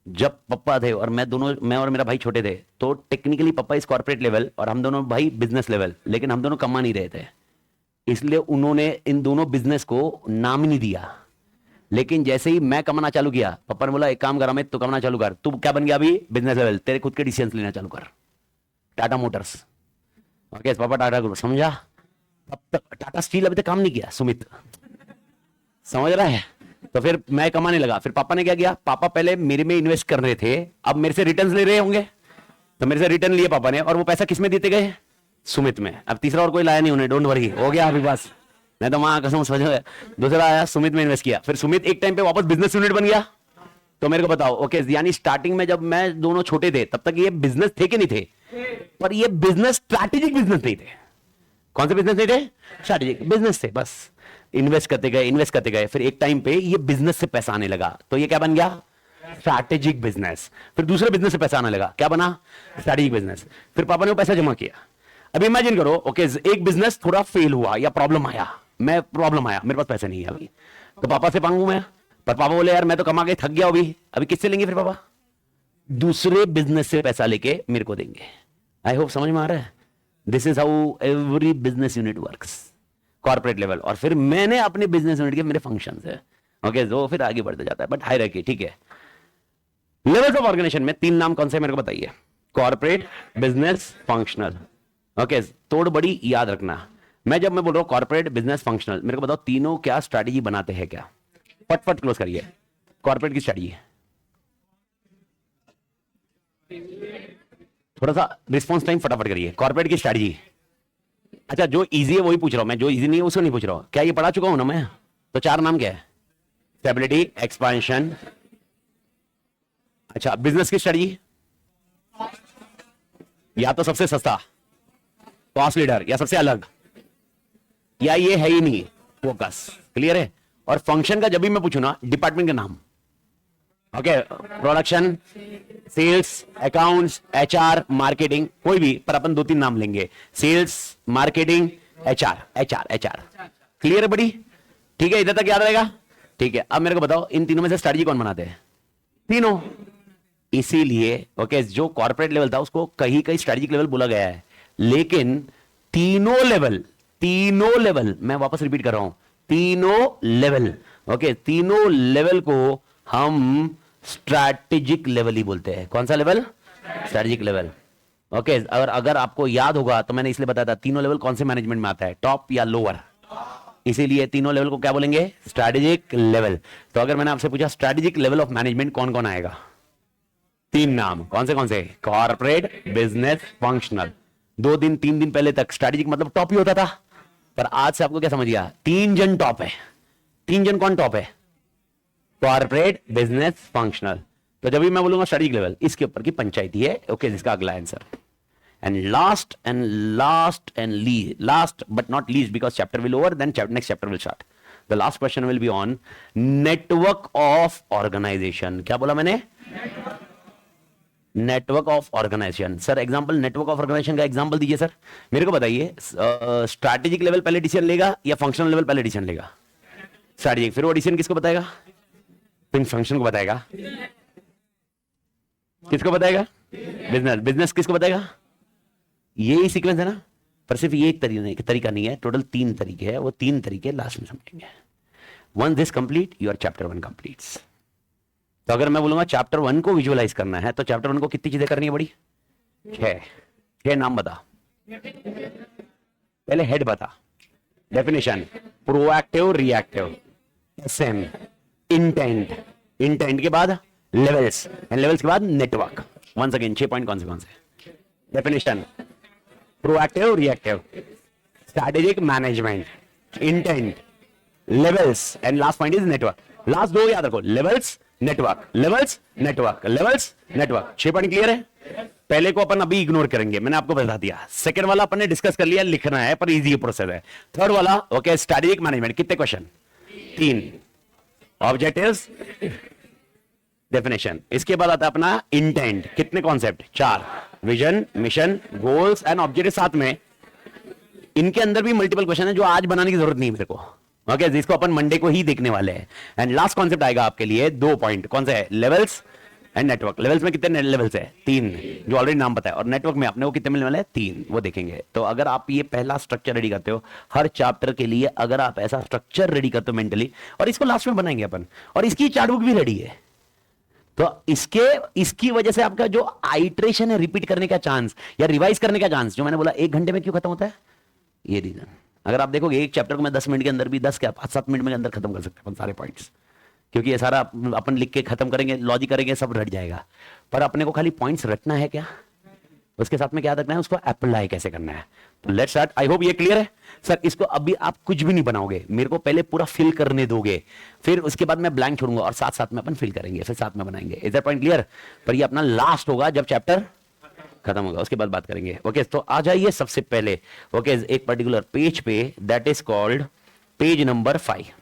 जब पापा थे और मैं और मेरा भाई छोटे थे, तो टेक्निकली पापा इस कॉर्पोरेट लेवल और हम दोनों भाई बिजनेस लेवल, लेकिन हम दोनों कमा नहीं रहे थे, इसलिए उन्होंने इन दोनों बिजनेस को नाम ही नहीं दिया। लेकिन जैसे ही मैं कमाना चालू किया, पापा ने बोला एक काम कर, अमित तू कमाना चालू कर। तू क्या बन गया अभी? Business level. तेरे खुद के डिसीजंस लेना चालू कर। टाटा मोटर्स। ओके, पापा टाटा ग्रुप, समझा? अब तक टाटा स्टील अभी तक काम नहीं किया सुमित, समझ रहा है? तो फिर मैं कमाने लगा। फिर पापा ने क्या किया? पापा पहले मेरे में इन्वेस्ट कर रहे थे, अब मेरे से रिटर्न्स ले रहे होंगे, तो मेरे से रिटर्न लिए पापा ने, और वो पैसा किसमें देते गए? सुमित में। अब तीसरा और कोई लाया नहीं उन्हें, डोंट वरी, हो गया अभी बस। मैं तो वहां कसम समझ, दूसरा आया सुमित में इन्वेस्ट किया। फिर सुमित एक टाइम पे वापस बिजनेस यूनिट बन गया। तो मेरे को बताओ, ओके, यानी स्टार्टिंग में जब मैं दोनों छोटे थे तब तक ये बिजनेस थे कि नहीं थे? पर ये बिजनेस स्ट्रैटेजिक बिजनेस नहीं थे। कौन से बिजनेस नहीं थे? स्ट्रैटेजिक बिजनेस थे। बस इन्वेस्ट करते गए, फिर एक टाइम पे ये बिजनेस से पैसा आने लगा, तो ये क्या बन गया? Strategic business. फिर दूसरे बिजनेस से पैसा आने लगा, क्या बना? Strategic business. फिर पापा ने वो पैसा जमा किया। अब इमेजिन करो, ओके, एक बिजनेस थोड़ा फेल हुआ या प्रॉब्लम आया, मेरे पास पैसे नहीं है अभी, तो पापा से मांगू मैं? पर पापा बोले यार मैं तो कमा के थक गया अभी किससे लेंगे? फिर पापा दूसरे बिजनेस से पैसा लेके मेरे को देंगे। आई होप समझ में आ रहा है? This is how every business unit works, corporate level. और फिर मैंने अपने बिजनेस यूनिट के मेरे फंक्शंस है, ओके, जो फिर आगे बढ़ते जाता है, बट हायरार्की, ठीक है। लेवल्स ऑफ ऑर्गेनाइजेशन में 3 नाम कौन से मेरे को बताइए? Corporate, business, functional. ओके, तोड़ बड़ी याद रखना। जब मैं बोल रहा हूं कॉर्पोरेट, बिजनेस, फंक्शनल, मेरे को बताओ तीनों क्या स्ट्रैटेजी बनाते हैं क्या? फटफट क्लोज करिए। कॉर्पोरेट की स्ट्रैटेजी, थोड़ा सा रिस्पॉन्स टाइम फटाफट करिए। कॉर्पोरेट की स्ट्रैटेजी। अच्छा, जो इजी है वही पूछ रहा हूं मैं, जो इजी नहीं है उसको नहीं पूछ रहा हूं। क्या ये पढ़ा चुका हूं ना मैं? तो 4 नाम क्या है? Stability, expansion. अच्छा, बिजनेस की स्ट्रैटेजी, या तो सबसे सस्ता, कॉस्ट लीडर, या सबसे अलग, या ये है ही नहीं, फोकस। क्लियर है? और फंक्शन का जब भी मैं पूछू ना, डिपार्टमेंट का नाम, okay, production, sales, accounts, HR, marketing, कोई भी, पर अपन 2-3 नाम लेंगे। Sales, marketing, HR. क्लियर है बड़ी? ठीक है, इधर तक याद रहेगा? ठीक है, अब मेरे को बताओ इन तीनों में से स्ट्रैटेजी कौन बनाते हैं? तीनों। इसीलिए ओके जो कॉर्पोरेट लेवल था उसको कहीं कहीं स्ट्रैटेजिक लेवल बोला गया है, लेकिन तीनों लेवल मैं वापस रिपीट कर रहा हूं, तीनों लेवल ओके तीनों लेवल को हम स्ट्रैटेजिक लेवल ही बोलते हैं। कौन सा लेवल? Strategic level. ओके और अगर आपको याद होगा तो मैंने इसलिए बताया था तीनों लेवल कौन से मैनेजमेंट में आता है, टॉप या लोअर, इसीलिए तीनों लेवल को क्या बोलेंगे? Strategic level. तो अगर मैंने आपसे पूछा स्ट्रैटेजिक लेवल ऑफ मैनेजमेंट कौन कौन आएगा? तीन नाम। कौन से? Corporate, business, functional. 2 दिन 3 दिन पहले तक स्ट्रैटेजिक मतलब टॉप ही होता था, पर आज से आपको क्या समझ गया? 3 जन टॉप है। 3 जन कौन टॉप है? Corporate, business, functional. तो जब भी मैं बोलूंगा स्ट्रैटेजिक लेवल, इसके ऊपर की पंचायती है। ओके जिसका अगला answer. And last but not least, because chapter will over, then next chapter will start. The last question will be on network of organization. क्या बोला मैंने? Network of organization. Sir example network of organization का example दीजिए sir. मेरे को बताइए strategic level पहले decision लेगा या फंक्शनल लेवल पहले डिसीजन लेगा? स्ट्रैटेजिक, फिर वो डिसीजन किसको बताएगा? फिर फंक्शन को बताएगा। किसको बताएगा? बिजनेस। बिजनेस किसको बताएगा? यही सीक्वेंस है ना, पर सिर्फ ये एक तरीका नहीं है, टोटल 3 तरीके हैं। वो 3 तरीके लास्ट में समझेंगे। Once this complete your chapter 1 completes. तो अगर मैं बोलूंगा चैप्टर 1 को विजुअलाइज करना है तो चैप्टर 1 को कितनी चीजें करनी है? बड़ी 6 नाम बता। पहले हेड बता, definition, proactive, reactive, SM, intent, intent के बाद लेवल्स, एंड लेवल्स के बाद नेटवर्क। वंस अगेन 6 पॉइंट कौन से? Definition, proactive, reactive, strategic management, intent, levels, and last point is network. Last 2 याद रखो, levels, network, levels, network, levels, network. 6 point clear है? पहले को अपन अभी इग्नोर करेंगे, मैंने आपको बता दिया। सेकंड वाला अपन ने डिस्कस कर लिया, लिखना है पर इजी प्रोसेस है। थर्ड वाला ओके स्ट्रैटेजिक मैनेजमेंट, कितने क्वेश्चन? 3। ऑब्जेक्टिव्स, डेफिनेशन, इसके बाद आता है अपना इंटेंट, कितने concept? 4। Vision, mission, goals and objective साथ में। इनके अंदर भी मल्टीपल क्वेश्चन है जो आज बनाने की जरूरत नहीं है मेरे को, ओके जिसको अपन मंडे को ही देखने वाले हैं। एंड लास्ट कॉन्सेप्ट आएगा आपके लिए 2 पॉइंट, कौन सा है? Levels and network. लेवल्स में कितने लेवल्स है? 3, जो ऑलरेडी नाम पता है, और नेटवर्क में अपने को कितने मिलने वाले हैं? 3, वो देखेंगे। तो अगर आप ये पहला स्ट्रक्चर रेडी करते हो हर चैप्टर के लिए, अगर आप ऐसा स्ट्रक्चर रेडी करते हो मेंटली, और इसको लास्ट में बनाएंगे अपन, और इसकी चार्ट बुक भी रेडी है, तो इसकी वजह से आपका जो आइट्रेशन है, रिपीट करने का चांस या रिवाइज करने का चांस, जो मैंने बोला 1 घंटे में क्यों खत्म होता है, ये रीजन। अगर आप देखोगे एक चैप्टर को मैं 10 मिनट के अंदर भी 10 क्या 5-7 मिनट में अंदर खत्म कर सकते हैं सारे पॉइंट्स, क्योंकि ये सारा अपन लिख के खत्म करेंगे, लॉजिक करेंगे, सब रट जाएगा। पर अपने को खाली पॉइंट्स रटना है, क्या उसके साथ में क्या रखना है, उसको अप्लाई कैसे करना है। तो लेट्स स्टार्ट। आई होप ये क्लियर है सर। इसको अभी आप कुछ भी नहीं बनाओगे, मेरे को पहले पूरा फिल करने दोगे, फिर उसके बाद मैं ब्लैंक छोड़ूंगा और साथ साथ में अपन फिल करेंगे, फिर साथ में बनाएंगे। Is that point clear? पर ये अपना लास्ट होगा जब चैप्टर खत्म होगा, उसके बाद बात करेंगे। ओके तो आ जाइए सबसे पहले ओके एक पर्टिकुलर पेज पे, that is called page number 5।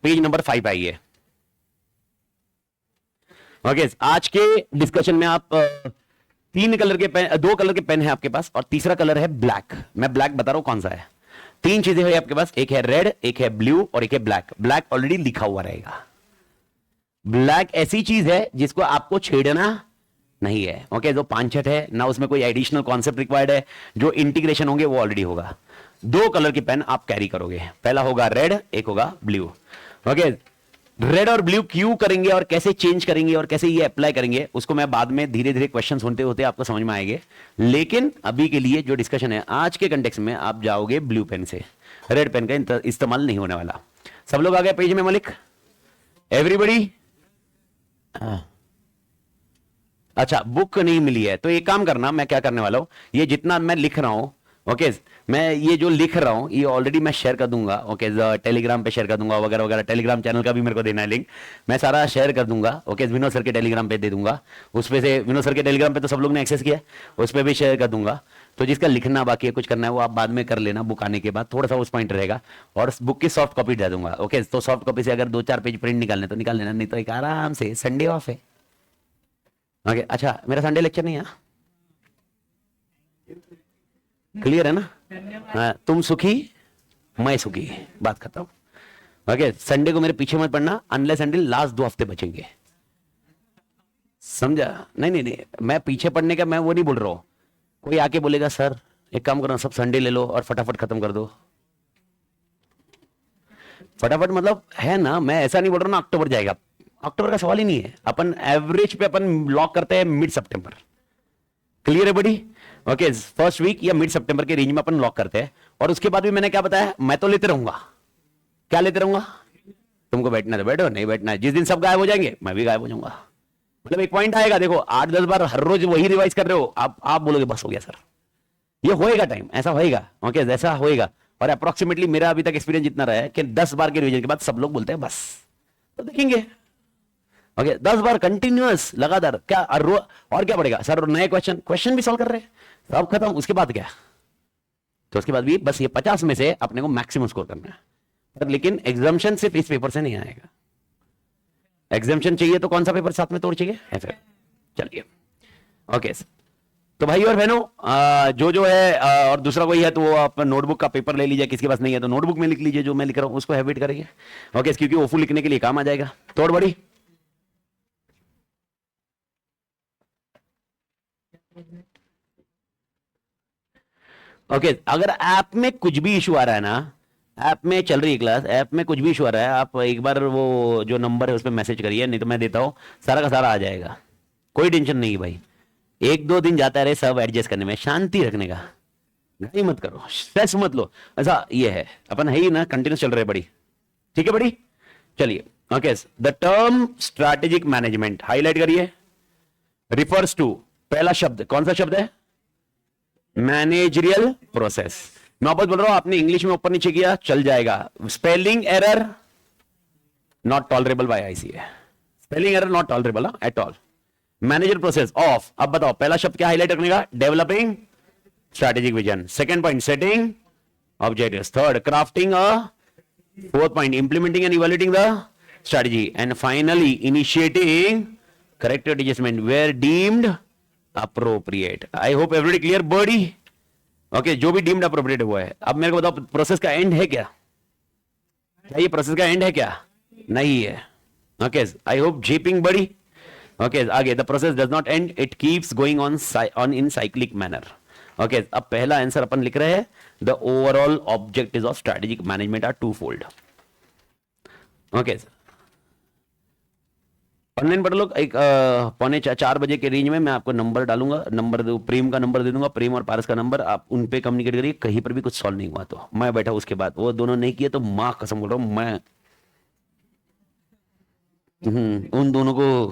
Page number 5 आइए। ओके आज के डिस्कशन में आप 2 कलर के पेन है आपके पास, और तीसरा कलर है ब्लैक। मैं ब्लैक बता रहा हूं कौन सा है। 3 चीजें है आपके पास, एक है रेड, एक है ब्लू और एक है ब्लैक। ब्लैक ऑलरेडी लिखा हुआ रहेगा। ब्लैक ऐसी चीज है जिसको आपको छेड़ना नहीं है। ओके जो 5-6 है ना, उसमें कोई एडिशनल कॉन्सेप्ट रिक्वायर्ड है, जो इंटीग्रेशन होंगे वो ऑलरेडी होगा। 2 कलर की पेन आप कैरी करोगे, पहला होगा रेड, एक होगा ब्लू। ओके रेड और ब्लू क्यों करेंगे और कैसे चेंज करेंगे और कैसे ये अप्लाई करेंगे, उसको मैं बाद में धीरे धीरे क्वेश्चन सुनते होते आपको समझ में आएंगे। लेकिन अभी के लिए जो डिस्कशन है आज के कंटेक्स्ट में, आप जाओगे ब्लू पेन से, रेड पेन का इस्तेमाल नहीं होने वाला। सब लोग आ गए पेज में? मलिक, एवरीबडी? अच्छा बुक नहीं मिली है तो एक काम करना, मैं क्या करने वाला हूं, ये जितना मैं लिख रहा हूं ओके मैं ये जो लिख रहा हूं ये ऑलरेडी मैं शेयर कर दूंगा। ओके टेलीग्राम पे शेयर कर दूंगा वगैरह वगैरह। टेलीग्राम चैनल का भी मेरे को देना है लिंक, मैं सारा शेयर कर दूंगा। ओके विनोद सर के टेलीग्राम पे दे दूंगा, उस पे से विनोद सर के टेलीग्राम पे तो सब लोग ने एक्सेस किया, उस पे भी शेयर कर दूंगा। तो जिसका लिखना बाकी है, कुछ करना है, वो आप बाद में कर लेना, बुक आने के बाद थोड़ा सा उस पॉइंट रहेगा। और बुक की सॉफ्ट कॉपी दे दूंगा। ओके तो सॉफ्ट कॉपी से अगर 2-4 पेज प्रिंट निकालने तो निकाल लेना, नहीं तो एक आराम से संडे ऑफ है। ओके अच्छा मेरा संडे लेक्चर नहीं है, क्लियर है ना? हाँ, तुम सुखी मैं सुखी, बात खत्म। ओके, संडे को मेरे पीछे मत पड़ना अनलेस अनटिल लास्ट 2 हफ्ते बचेंगे, समझा? नहीं नहीं नहीं, मैं पीछे पड़ने का मैं वो नहीं बोल रहा हूं। कोई आके बोलेगा सर एक काम करो सब संडे ले लो और फटाफट खत्म कर दो, फटाफट मतलब है ना, मैं ऐसा नहीं बोल रहा ना अक्टूबर जाएगा, अक्टूबर का सवाल ही नहीं है। अपन एवरेज पे अपन लॉक करते हैं मिड सितंबर, क्लियर है बड़ी? ओके, फर्स्ट वीक या मिड सितंबर के रेंज में अपन लॉक करते हैं। और उसके बाद भी मैंने क्या बताया, मैं तो लेते रहूंगा। क्या लेते रहूंगा? तुमको बैठना है तो बैठो, नहीं बैठना है, जिस दिन सब गायब हो जाएंगे मैं भी गायब हो जाऊंगा। मतलब एक पॉइंट आएगा, देखो 8-10 बार हर रोज वही रिवाइज कर रहे हो, आप बोलोगे बस हो गया सर, ये होएगा टाइम, ऐसा होएगा। ओके, ऐसा होएगा। और अप्रोक्सीमेटली मेरा अभी तक एक्सपीरियंस जितना रहा है कि 10 बार के रिवीजन के बाद सब लोग बोलते हैं बस, तो देखेंगे। ओके, 10 बार कंटिन्यूअस लगातार, क्या और क्या पड़ेगा सर, नए क्वेश्चन भी सॉल्व कर रहे हैं, सब खत्म। उसके बाद क्या? तो उसके बाद भी बस ये 50 में से अपने को मैक्सिमम स्कोर करना है। पर लेकिन एग्जाम्शन सिर्फ इस पेपर से नहीं आएगा, एग्जाम्शन चाहिए तो कौन सा पेपर साथ में तोड़ चाहिए, ऐसे। चलिए ओके, तो भाई और बहनों, जो जो है और दूसरा कोई है तो वो आप नोटबुक का पेपर ले लीजिए, किसके पास नहीं है तो नोटबुक में लिख लीजिए, जो मैं लिख रहा हूं उसको हैबिट करेंगे। ओके, क्योंकि ओफू लिखने के लिए काम आ जाएगा। तोड़ बड़ी। ओके, अगर ऐप में कुछ भी इशू आ रहा है ना, ऐप में चल रही है क्लास, ऐप में कुछ भी इशू आ रहा है, आप एक बार वो जो नंबर है उस पर मैसेज करिए, नहीं तो मैं देता हूँ, सारा का सारा आ जाएगा, कोई टेंशन नहीं है भाई। 1-2 दिन जाता रहे सब एडजस्ट करने में, शांति रखने का, घाई मत करो, स्ट्रेस मत लो, ऐसा ये है, अपन है ही ना, कंटिन्यूस चल रहे बड़ी। ठीक है बड़ी, चलिए। Okay, the term strategic management highlight करिए, रिफर्स टू, पहला शब्द कौन सा शब्द है? Managerial process. मैं वापस बोल रहा हूं, आपने इंग्लिश में ऊपर नीचे किया चल जाएगा, spelling error not tolerable by ICA, spelling error not tolerable at all. Manager process of, अब बताओ पहला शब्द क्या हाईलाइट करने का? Developing strategic vision, second point setting objectives, third crafting a, fourth point implementing and evaluating the strategy, and finally initiating corrective adjustment where deemed appropriate. I hope everybody clear body? Okay, जो भी deemed appropriate हुआ है। अब मेरे को बताओ process का and है क्या? क्या ये प्रोसेस का एंड है क्या? नहीं है। ओके, आई होप जीपिंग बड़ी। ओके, आगे, the process does not end, it keeps going on in cyclic manner. Okay, अब पहला आंसर अपन लिख रहे हैं, the overall objectives of strategic management are twofold. Okay, online पढ़ लो, एक 3:45 के रेंज में मैं आपको नंबर डालूंगा, नंबर प्रेम का नंबर दे दूंगा, प्रेम और पारस का नंबर, आप उन पे कम्युनिकेट करिए, कहीं पर भी कुछ सॉल्व नहीं हुआ तो मैं बैठा उसके बाद, वो दोनों नहीं किए तो मां कसम बोल रहा हूं मैं, उन दोनों को।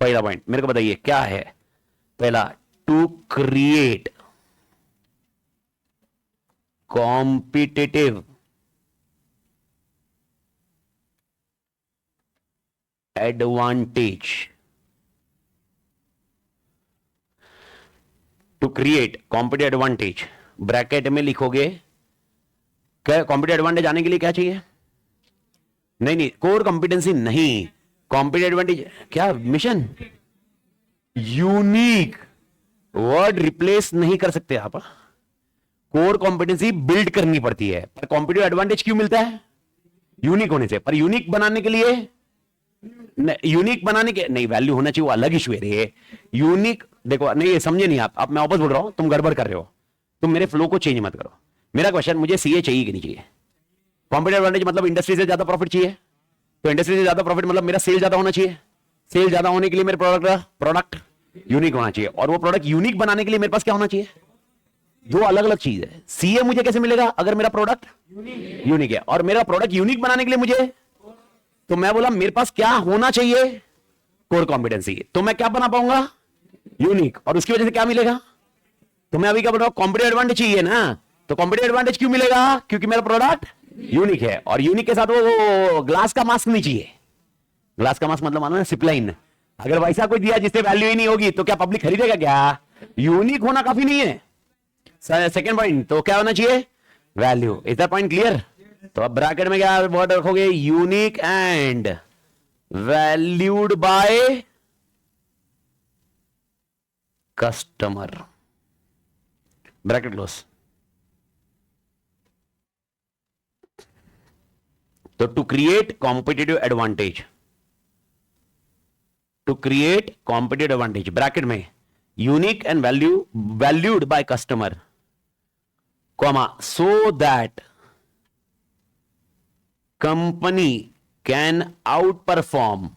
पहला पॉइंट मेरे को बताइए क्या है? पहला, to create competitive advantage, to create competitive advantage, bracket में लिखोगे क्या? कॉम्पिटिटिव एडवांटेज आने के लिए क्या चाहिए? नहीं नहीं, कोर कॉम्पिटेंसी नहीं, कॉम्पिटिटिव एडवांटेज क्या? मिशन, यूनिक, वर्ड रिप्लेस नहीं कर सकते आप। कोर कॉम्पिटेंसी बिल्ड करनी पड़ती है, पर कॉम्पिटिटिव एडवांटेज क्यों मिलता है? यूनिक होने से। पर यूनिक बनाने के लिए, यूनिक बनाने के नहीं, वैल्यू होना चाहिए, वो अलग इशू है रे। यूनिक देखो, नहीं ये समझे नहीं आप मैं वापस बोल रहा हूं, तुम गड़बड़ कर रहे हो, तुम मेरे फ्लो को चेंज मत करो। मेरा क्वेश्चन, मुझे सीए चाहिए कि नहीं चाहिए? कॉम्पिटिटिव एडवांटेज मतलब इंडस्ट्री से ज्यादा प्रॉफिट चाहिए, तो इंडस्ट्री से ज्यादा प्रॉफिट मतलब मेरा सेल ज्यादा होना चाहिए, सेल ज्यादा होने के लिए मेरे प्रोडक्ट यूनिक होना चाहिए, और वो प्रोडक्ट यूनिक बनाने के लिए मेरे पास क्या होना चाहिए? दो अलग अलग चीज है। सीए मुझे कैसे मिलेगा अगर मेरा प्रोडक्ट यूनिक है, और मेरा प्रोडक्ट यूनिक बनाने के लिए मुझे, तो मैं बोला मेरे पास क्या होना चाहिए? Core competency. तो मैं क्या बना पाऊंगा? यूनिक, और उसकी वजह से क्या मिलेगा? तो मैं अभी क्या बोल रहा हूं, कॉम्पिटिटिव एडवांटेज चाहिए ना, तो कॉम्पिटिटिव एडवांटेज क्यों मिलेगा? क्योंकि मेरा प्रोडक्ट यूनिक है, और यूनिक के साथ वो ग्लास का मास्क नहीं चाहिए। ग्लास का मास्क मतलब मानो ना सिपलाइन, अगर वैसा कोई दिया जिससे वैल्यू ही नहीं होगी तो क्या पब्लिक खरीदेगा क्या? यूनिक होना काफी नहीं है। सेकंड पॉइंट, तो क्या होना चाहिए? Value. Is that point clear? तो अब ब्रैकेट में क्या वर्ड रखोगे? Unique and valued by customer. Bracket close. तो to create competitive advantage, to create competitive advantage bracket में unique and valued by customer, comma, so that company can out perform,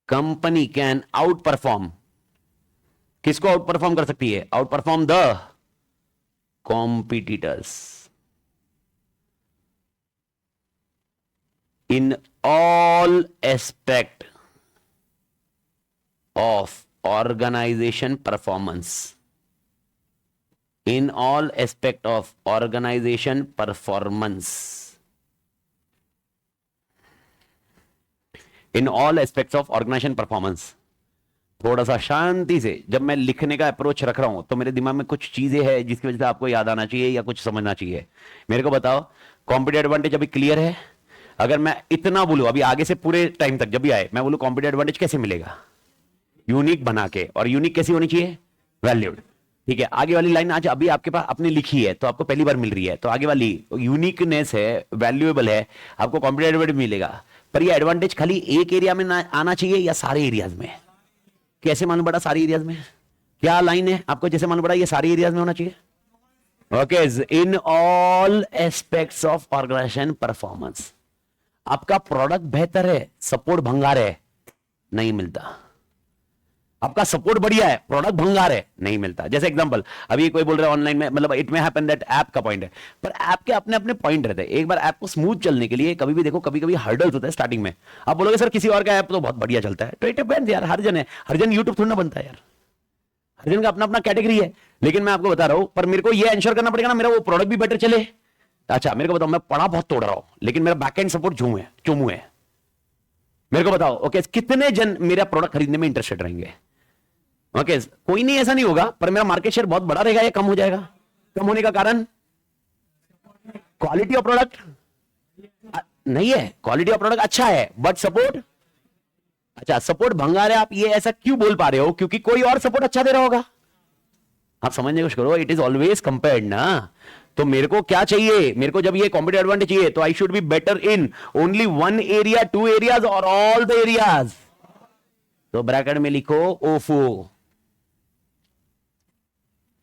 company can out perform, किसको out perform कर सकती है? Out perform the competitors in all aspect of organisation performance, in all aspect of organization performance, in all aspects of organization performance। थोड़ा सा शांति से, जब मैं लिखने का अप्रोच रख रहा हूं तो मेरे दिमाग में कुछ चीजें हैं जिसकी वजह से आपको याद आना चाहिए या कुछ समझना चाहिए। मेरे को बताओ, कॉम्पिटिटिव एडवांटेज अभी क्लियर है? अगर मैं इतना बोलूं अभी आगे से पूरे टाइम तक जब भी आए मैं बोलूं कॉम्पिटिटिव एडवांटेज कैसे मिलेगा? यूनिक बना के, और यूनिक कैसी होनी चाहिए? वैल्यूड। ठीक है, आगे वाली लाइन आज अभी आपके पास अपने लिखी है तो आपको पहली बार मिल रही है, तो आगे वाली यूनिकनेस है, वैल्यूएबल है, आपको कॉम्पिटिटिव एडवांटेज मिलेगा। पर ये एडवांटेज खाली एक एरिया में ना आना चाहिए या सारे एरियाज में? कैसे मालूम पड़ा सारे एरियाज में? क्या लाइन है आपको जैसे मालूम पड़ा ये सारे एरियाज में होना चाहिए? Okay, in all aspects of organisation performance. आपका प्रोडक्ट बेहतर है, सपोर्ट भंगार है, नहीं मिलता। आपका सपोर्ट बढ़िया है, प्रोडक्ट भंगार है, नहीं मिलता। जैसे एग्जांपल, अभी कोई बोल रहा है ऑनलाइन में, मतलब it may happen that app का पॉइंट है, पर ऐप के अपने अपने पॉइंट रहते हैं। एक बार ऐप को स्मूथ चलने के लिए कभी भी देखो, कभी कभी हर्डल्स होता है स्टार्टिंग में। आप बोलोगे सर किसी और का ऐप तो बहुत बढ़िया चलता है, तो इट डिपेंड्स यार, हर जन है, हर जन यूट्यूब थोड़ा ना बनता है यार, हर जन का अपना अपना कैटेगरी है। लेकिन मैं आपको बता रहा हूं, पर मेरे को ये एंश्योर करना पड़ेगा ना मेरा वो प्रोडक्ट भी बेटर चले। अच्छा मेरे को बताओ, मैं पढ़ा बहुत तोड़ रहा हूं लेकिन मेरा बैकएंड सपोर्ट चुमू है। मेरे को बताओ ओके, कितने जन मेरा प्रोडक्ट खरीदने में इंटरेस्टेड रहेंगे? ओके, कोई नहीं, ऐसा नहीं होगा, पर मेरा मार्केट शेयर बहुत बड़ा रहेगा या कम हो जाएगा? कम होने का कारण क्वालिटी ऑफ प्रोडक्ट नहीं है, क्वालिटी ऑफ प्रोडक्ट अच्छा है बट सपोर्ट, अच्छा सपोर्ट भंगार है। आप ये ऐसा क्यों बोल पा रहे हो? क्योंकि कोई और सपोर्ट अच्छा दे रहा होगा। आप समझने की कोशिश करो, इट इज ऑलवेज कंपेयर्ड ना। तो मेरे को क्या चाहिए? मेरे को जब ये कॉम्पिटिटिव एडवांटेज चाहिए तो I should be better in only one area, two areas और ऑल द एरियाज। तो ब्रैकेट में लिखो ओफो।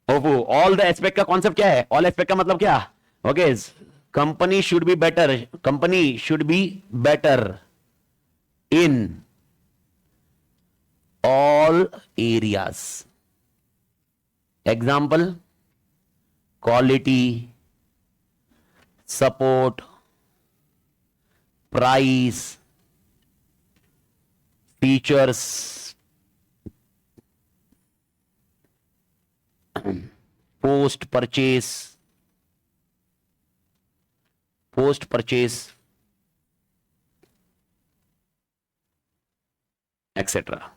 ओफो, ऑल द एस्पेक्ट का कॉन्सेप्ट क्या है? ऑल एस्पेक्ट का मतलब क्या? Okay, company should be better, company should be better in all areas. Example, quality, support, price, features, post purchase etcetera.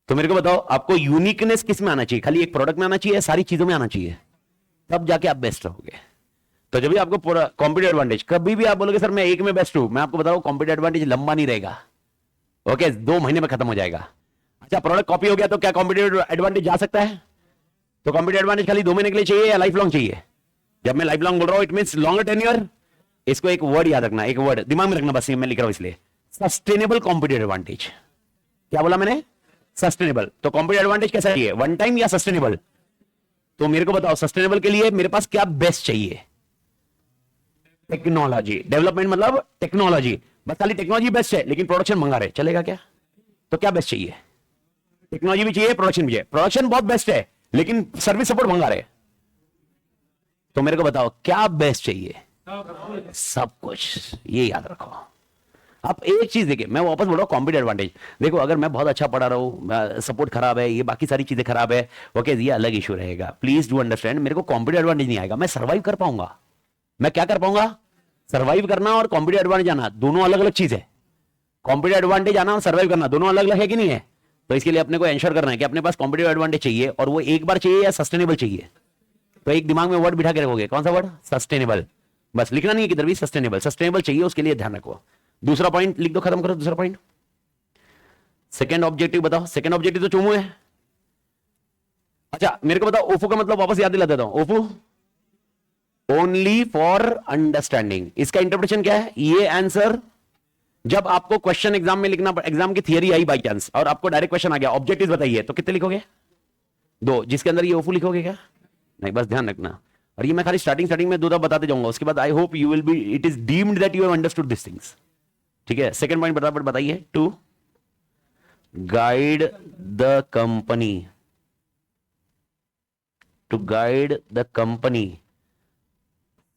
तो मेरे को बताओ, आपको यूनिकनेस किस में आना चाहिए? खाली एक प्रोडक्ट में आना चाहिए, सारी चीजों में आना चाहिए, तब जाके आप बेस्ट रहोगे। तो जब भी आपको कॉम्पिटिटिव एडवांटेज, कभी भी आप बोलोगे सर मैं एक में बेस्ट हूं, मैं आपको बता रहा हूं कॉम्पिटिटिव एडवांटेज लंबा नहीं रहेगा। ओके, 2 महीने में खत्म हो जाएगा। अच्छा, प्रोडक्ट कॉपी हो गया तो क्या कॉम्पिटिटिव एडवांटेज जा सकता है? तो कॉम्पिटिटिव एडवांटेज खाली 2 महीने के लिए चाहिए या लाइफ लॉन्ग चाहिए? जब मैं लाइफ लॉन्ग बोल रहा हूं इट मींस लॉन्गर टेन्योर। इसको एक वर्ड याद रखना, एक वर्ड दिमाग में रखना, बस ये मैं लिख रहा हूं इसलिए, सस्टेनेबल कॉम्पिटिटिव एडवांटेज। क्या बोला मैंने? सस्टेनेबल। तो कॉम्पिटिटिव एडवांटेज कैसा चाहिए? वन टाइम या सस्टेनेबल? तो मेरे को बताओ, सस्टेनेबल के लिए मेरे पास क्या बेस्ट चाहिए? टेक्नोलॉजी। डेवलपमेंट मतलब टेक्नोलॉजी, बस खाली टेक्नोलॉजी बेस्ट है लेकिन प्रोडक्शन मंगा रहे, चलेगा क्या? तो क्या बेस्ट चाहिए? टेक्नोलॉजी भी चाहिए, प्रोडक्शन भी चाहिए। प्रोडक्शन बहुत बेस्ट है लेकिन सर्विस सपोर्ट मंगा रहे, तो मेरे को बताओ क्या बेस्ट चाहिए? सब कुछ। ये याद रखो। आप एक चीज देखिए, मैं वापस बोल रहा हूं कॉम्पिटिटिव एडवांटेज। देखो, अगर मैं बहुत अच्छा पढ़ा रहा हूं, सपोर्ट खराब है, ये बाकी सारी चीजें खराब है, ओके, ये अलग इशू रहेगा। प्लीज डू अंडरस्टैंड, मेरे को कॉम्पिटिटिव एडवांटेज नहीं आएगा, मैं सर्वाइव कर पाऊंगा। मैं क्या कर पाऊंगा? सर्वाइव करना और कॉम्पिटिटिव एडवांटेज आना दोनों अलग अलग चीज है। कॉम्पिटिटिव एडवांटेज आना और सर्वाइव करना दोनों अलग अलग है कि नहीं है? तो इसके लिए अपने को एंश्योर करना है कि अपने पास कॉम्पिटिटिव एडवांटेज चाहिए, और वो एक बार चाहिए या सस्टेनेबल चाहिए। तो एक दिमाग में वर्ड बिठा के रखोगे, कौन सा वर्ड? सस्टेनेबल। बस लिखना नहीं है किधर भी, सस्टेनेबल। सस्टेनेबल चाहिए, उसके लिए ध्यान रखो। दूसरा पॉइंट लिख दो, खत्म करो दूसरा पॉइंट। सेकंड ऑब्जेक्टिव बताओ। सेकंड ऑब्जेक्टिव तो चोमू है, अच्छा मेरे को बताओ ओफू का मतलब वापस याद दिला देता हूं। ओफू ओनली फॉर अंडरस्टैंडिंग, इसका इंटरप्रिटेशन क्या है? ये आंसर जब आपको क्वेश्चन एग्जाम में लिखना, एग्जाम की थियरी आई बाई चांस और आपको डायरेक्ट क्वेश्चन आ गया ऑब्जेक्टिव बताइए, तो कितने लिखोगे? 2, जिसके अंदर ये ओफू लिखोगे क्या? नहीं, बस ध्यान रखना। और ये मैं खाली स्टार्टिंग में 2 दफा बताते जाऊंगा, उसके बाद I hope you will be, it is deemed that you have understood this things. ठीक है, सेकंड पॉइंट बराबर बताइए। To guide the company, to guide the company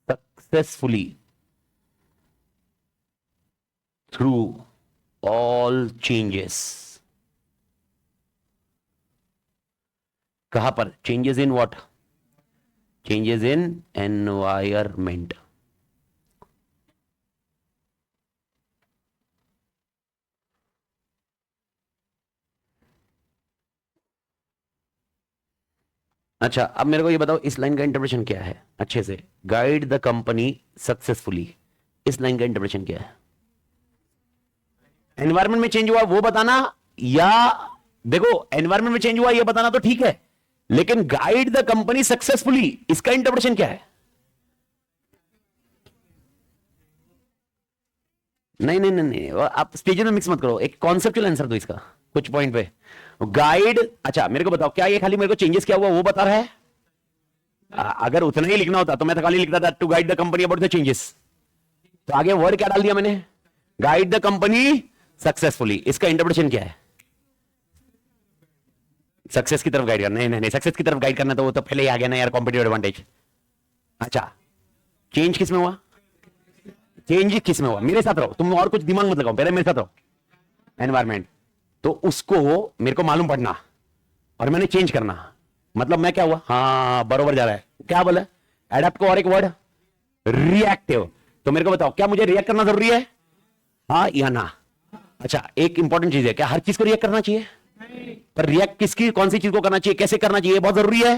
successfully through all changes. कहां पर? Changes in what? Changes in environment. अच्छा अब मेरे को ये बताओ इस लाइन का इंटरप्रेशन क्या है अच्छे से? गाइड द कंपनी सक्सेसफुली, इस लाइन का इंटरप्रेशन क्या है? एनवायरमेंट में चेंज हुआ वो बताना, या देखो एनवायरमेंट में चेंज हुआ ये बताना तो ठीक है, लेकिन गाइड द कंपनी सक्सेसफुली इसका इंटरप्रेशन क्या है? नहीं नहीं नहीं नहीं, आप स्टेज में मिक्स मत करो, एक कॉन्सेप्चुअल आंसर दो इसका कुछ पॉइंट पे। गाइड, अच्छा मेरे को बताओ क्या ये खाली मेरे को चेंजेस क्या हुआ वो बता रहा है? अगर उतना ही लिखना होता तो मैं तो खाली लिखता था to guide the company about the changes, तो आगे वर्ड क्या डाल दिया मैंने? Guide the company successfully. इसका इंटरप्रिटेशन क्या है? सक्सेस की तरफ गाइड करना? नहीं नहीं नहीं, सक्सेस की तरफ गाइड करना तो वो तो पहले ही आ गया ना यार, कॉम्पिटिटिव एडवांटेज। अच्छा चेंज किस में हुआ? चेंज किस में हुआ? मेरे साथ रहो तुम, और कुछ दिमाग मत लगाओ, पहले मेरे साथ रहो। एनवायरमेंट, तो उसको मेरे को मालूम पड़ना और मैंने चेंज करना, मतलब मैं क्या हुआ? हाँ बरोबर जा रहा है, क्या बोला? एडप्ट को और एक वर्ड रिएक्टिव। तो मेरे को बताओ क्या मुझे रिएक्ट करना जरूरी है? हाँ या ना? अच्छा एक इंपॉर्टेंट चीज है, क्या हर चीज को रिएक्ट करना चाहिए? पर रिएक्ट किसकी, कौन सी चीज को करना चाहिए, कैसे करना चाहिए, बहुत जरूरी है।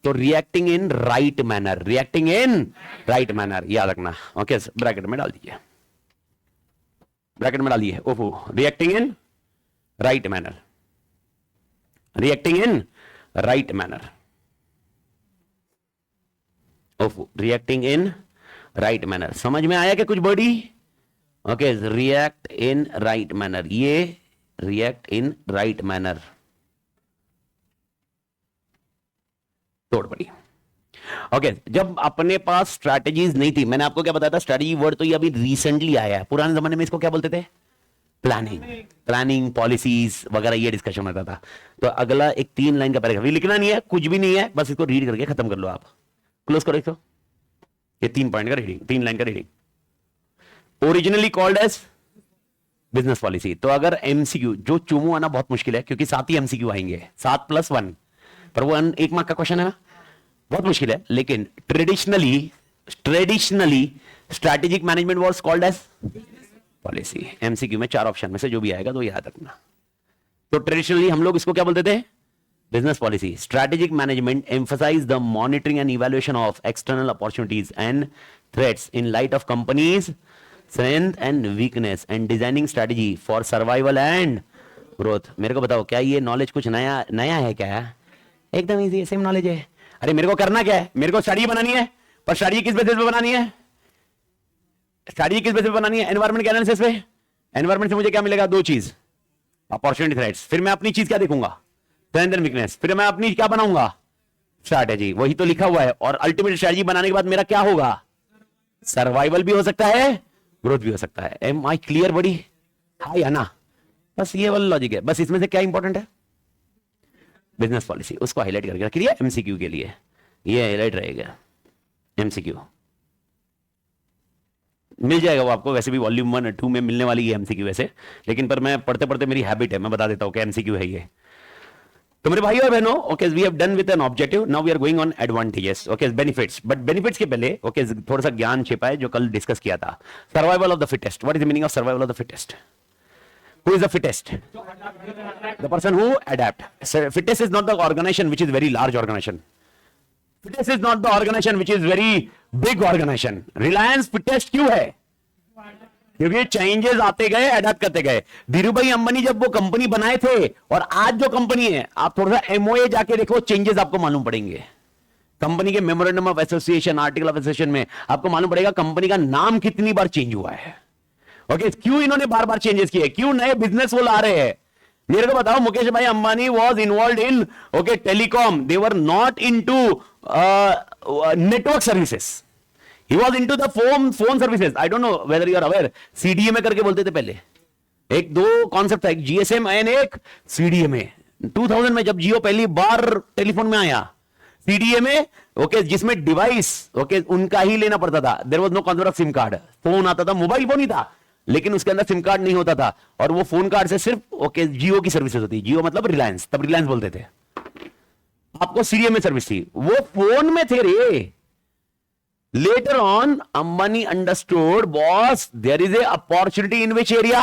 तो reacting in right manner, reacting in right manner याद रखना। ओके ब्रैकेट में डाल दीजिए, ब्रैकेट में डालिए ओफो, reacting in right manner, reacting in right manner, ओफो रिएक्टिंग इन राइट मैनर। समझ में आया क्या कुछ body? Okay react in right manner, ये रिएक्ट इन राइट मैनर तोड़ पड़ी। ओके जब अपने पास स्ट्रैटेजीज नहीं थी, मैंने आपको क्या बताया था? स्ट्रैटेजी वर्ड तो ये अभी रिसेंटली आया है, पुराने जमाने में इसको क्या बोलते थे? प्लानिंग, प्लानिंग पॉलिसीज वगैरह ये डिस्कशन होता था। तो अगला एक 3 लाइन का पैराग्राफ, लिखना नहीं है कुछ भी नहीं है, बस इसको रीड करके खत्म कर लो आप, क्लोज करो इसको। ये 3 पॉइंट का रीडिंग, 3 लाइन का reading. Originally called as business policy. तो अगर एमसीक्यू, जो चुमू आना बहुत मुश्किल है क्योंकि 7 ही एमसीक्यू आएंगे, 7 + 1, पर वो 1 मार्क का क्वेश्चन है ना, बहुत मुश्किल है। लेकिन traditionally strategic management was called as policy. MCQ में 4 ऑप्शन में से जो भी आएगा तो याद रखना। तो ट्रेडिशनली हम लोग इसको क्या बोलते थे? Business policy. Strategic management emphasize the monitoring and evaluation of external opportunities and threats in light of company's strength and weakness and designing strategy for survival and growth. मेरे को बताओ क्या ये नॉलेज कुछ नया नया है क्या? एकदम इजी सेम नॉलेज है। अरे मेरे को करना क्या है? मेरे को स्ट्रैटेजी बनानी है, पर स्ट्रैटेजी किस बेसिस पे बनानी है? स्ट्रैटेजी किस बेसिस पे बनानी है? एनवायरमेंट के एनालिसिस पे। एनवायरमेंट से मुझे क्या मिलेगा? 2 चीज, अपॉर्चुनिटी थ्रेट्स, फिर मैं अपनी चीज क्या देखूंगा? स्ट्रेंथ एंड वीकनेस, फिर मैं अपनी क्या बनाऊंगा? स्ट्रैटेजी। वही तो लिखा हुआ है। और अल्टीमेट स्ट्रैटेजी बनाने के बाद मेरा क्या होगा? सर्वाइवल भी हो सकता है, ग्रोथ भी हो सकता है। एम आई क्लियर बड़ी? हाँ या ना? बस ये वाला लॉजिक है। बस इसमें से क्या इंपॉर्टेंट है? बिजनेस पॉलिसी, उसको हाईलाइट करके रखिए एमसीक्यू के लिए, ये हाईलाइट रहेगा एमसीक्यू। मिल जाएगा वो आपको, वैसे भी वॉल्यूम 1 और 2 में मिलने वाली है एमसीक्यू वैसे, लेकिन पर मैं पढ़ते पढ़ते मेरी हैबिट है, मैं बता देता हूं कि एमसीक्यू है ये। तो मेरे भाई और बहनों, okay we have done with an objective, now we are going on advantages, okay benefits. But benefits के पहले ओके थोड़ा सा ज्ञान छिपा है जो कल डिस्कस किया था। Survival of the fittest. What is the meaning of survival of the fittest? Who is the fittest? The person who adapt. So, fittest is not the organization which is very large organization. Fittest is not the organization which is very big organization. Reliance fittest क्यों है? क्योंकि changes आते गए, adopt करते गए। धीरू भाई अंबानी जब वो कंपनी बनाए थे और आज जो कंपनी है, आप थोड़ा सा एमओए जाके देखो, चेंजेस आपको मालूम पड़ेंगे। कंपनी के memorandum of association, article of association में आपको मालूम पड़ेगा कंपनी का नाम कितनी बार चेंज हुआ है। ओके, क्यों इन्होंने बार बार चेंजेस किए, क्यों नए बिजनेस वो ला रहे हैं। मेरे को बताओ, मुकेश भाई Ambani was involve in okay telecom, they were not into network services, he was into the phone services. I don't know whether you are aware, CDMA करके बोलते थे पहले, एक दो कॉन्सेप्ट था, एक जीएसएम एंड एक सीडीएमए। 2000 में जब जियो पहली बार टेलीफोन में आया, सीडीएमए ओके, जिसमें डिवाइस ओके उनका ही लेना पड़ता था, there was no concept of SIM card. Phone आता था, मोबाइल फोन ही था, लेकिन उसके अंदर सिम कार्ड नहीं होता था, और वो फोन कार्ड से सिर्फ ओके जियो की सर्विसेज होती, जियो मतलब रिलायंस, तब रिलायंस बोलते थे। आपको सीडीएमए सर्विस थी, वो फोन में थे रे। Later on Ambani understood boss there is a opportunity in which area,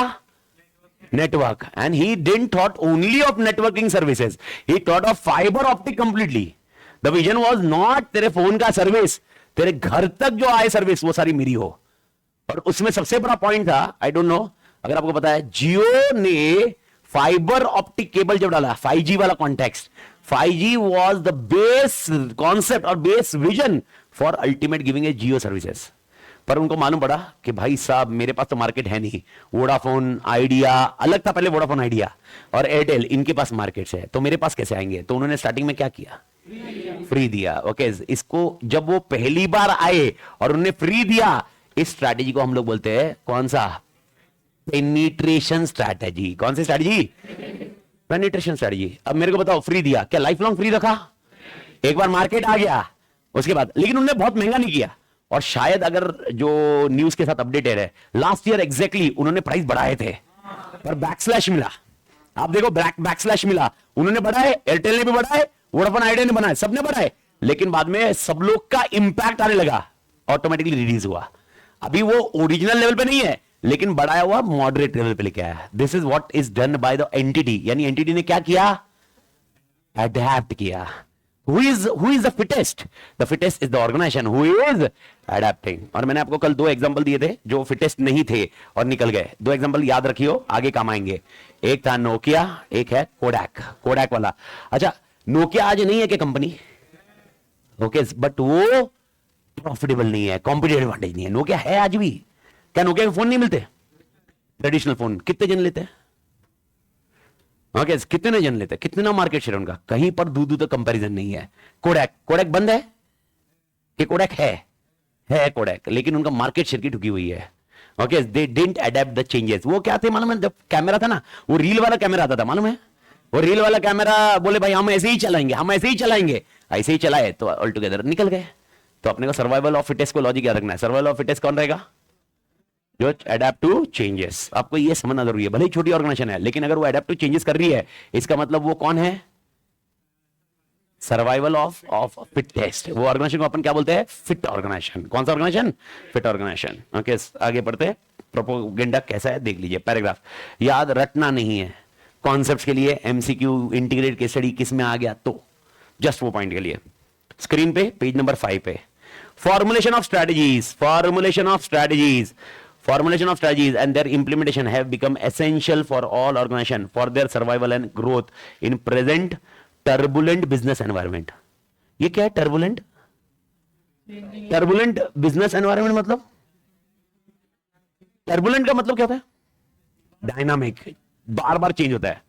network, and he didn't thought only of networking services, he thought of fiber optic completely. The vision was not तेरे phone का service, तेरे घर तक जो आए service वो सारी मेरी हो। और उसमें सबसे बड़ा पॉइंट था, आई डोंट नो अगर आपको पता है, जियो ने फाइबर ऑप्टिक केबल जब डाला, 5G वाला context, 5G was the base concept और base vision for ultimate giving a Jio services. पर उनको मालूम पड़ा कि भाई साहब मेरे पास तो मार्केट है नहीं, वोडाफोन आइडिया अलग था पहले, वोडाफोन आइडिया और एयरटेल इनके पास मार्केट है, तो मेरे पास कैसे आएंगे। तो उन्होंने स्टार्टिंग में क्या किया, फ्री दिया। ओके, इसको जब वो पहली बार आए और उन्होंने फ्री दिया, इस स्ट्रैटेजी को हम लोग बोलते हैं कौन सा, पेनिट्रेशन स्ट्रैटेजी। कौन सी स्ट्रैटेजी, पेनिट्रेशन स्ट्रैटेजी। अब मेरे को बताओ, फ्री दिया, क्या लाइफ लॉन्ग फ्री रखा, एक बार मार्केट आ गया उसके बाद, लेकिन उन्होंने बहुत महंगा नहीं किया। और शायद अगर जो न्यूज के साथ अपडेटेड है, लास्ट ईयर एग्जैक्टली उन्होंने प्राइस बढ़ाए थे, पर बैकस्लैश मिला। आप देखो बैकस्लैश मिला, उन्होंने बढ़ाए, एयरटेल ने भी बढ़ाए, वोडाफोन आइडिया ने बनाए, सबने बढ़ाए, लेकिन बाद में सब लोग का इंपैक्ट आने लगा, ऑटोमेटिकली रिलीज हुआ। अभी वो ओरिजिनल लेवल पे नहीं है, लेकिन बढ़ाया हुआ मॉडरेट लेवल पे लेके आया। This is what is done by the entity, यानी एंटिटी ने क्या किया, अडैप्ट किया। Who is the fittest? The fittest is the organization who is adapting. और मैंने आपको कल दो एग्जांपल दिए थे जो फिटेस्ट नहीं थे और निकल गए। दो एग्जांपल याद रखियो, आगे काम आएंगे। एक था नोकिया, एक है कोडैक वाला। अच्छा, नोकिया आज नहीं है कि कंपनी, ओके, बट वो प्रॉफिटेबल नहीं है, कॉम्पिटेटिव एडवांटेज नहीं है। नोकिया है आज भी। क्या नोकिया के फोन नहीं मिलते, ट्रेडिशनल फोन कितने जन लेते हैं, ओके, कितने जन लेते हैं, कितना मार्केट शेयर उनका, कहीं पर दूध तक कंपैरिजन नहीं है। कोडैक बंद है कि कोडैक है कोडैक, लेकिन उनका मार्केट शेयर की ठुकी हुई है। Okay, they didn't adapt the changes. वो क्या थे मालूम है, जब कैमरा था ना, वो रील वाला कैमरा आता था, मालूम है, वो रील वाला कैमरा बोले भाई हम ऐसे ही चलाएंगे, ऐसे ही चलाए तो ऑल टुगेदर निकल गए। तो अपने को सर्वाइवल ऑफ फिटेस्ट को लॉजिक याद रखना है। सर्वाइवल ऑफ फिटेस्ट कौन रहेगा, जो अडेप्ट टू चेंजेस। आपको ये समझना जरूरी है, भले ही छोटी ऑर्गेनाइजेशन है, लेकिन अगर वो अडेप्ट टू चेंजेस कर रही है, इसका मतलब वो कौन है, सर्वाइवल ऑफ फिटेस्ट। वो ऑर्गेनाइजेशन को अपन क्या बोलते हैं, फिट ऑर्गेनाइजेशन। कौन सा ऑर्गेनाइजेशन, फिट ऑर्गेनाइजेशन। ओके, आगे बढ़ते, प्रोपोगेंडा कैसा है देख लीजिए, पैराग्राफ याद रटना नहीं है, कॉन्सेप्ट्स के लिए एमसीक्यू इंटीग्रेट केस स्टडी किस में आ गया तो जस्ट वो पॉइंट के लिए। स्क्रीन पे पेज नंबर 5 पे, formulation of strategies and their implementation have become essential for all organization for their survival and growth in present turbulent business environment. ये क्या है turbulent business environment? मतलब turbulent का मतलब क्या होता है, डायनामिक, बार बार चेंज होता है।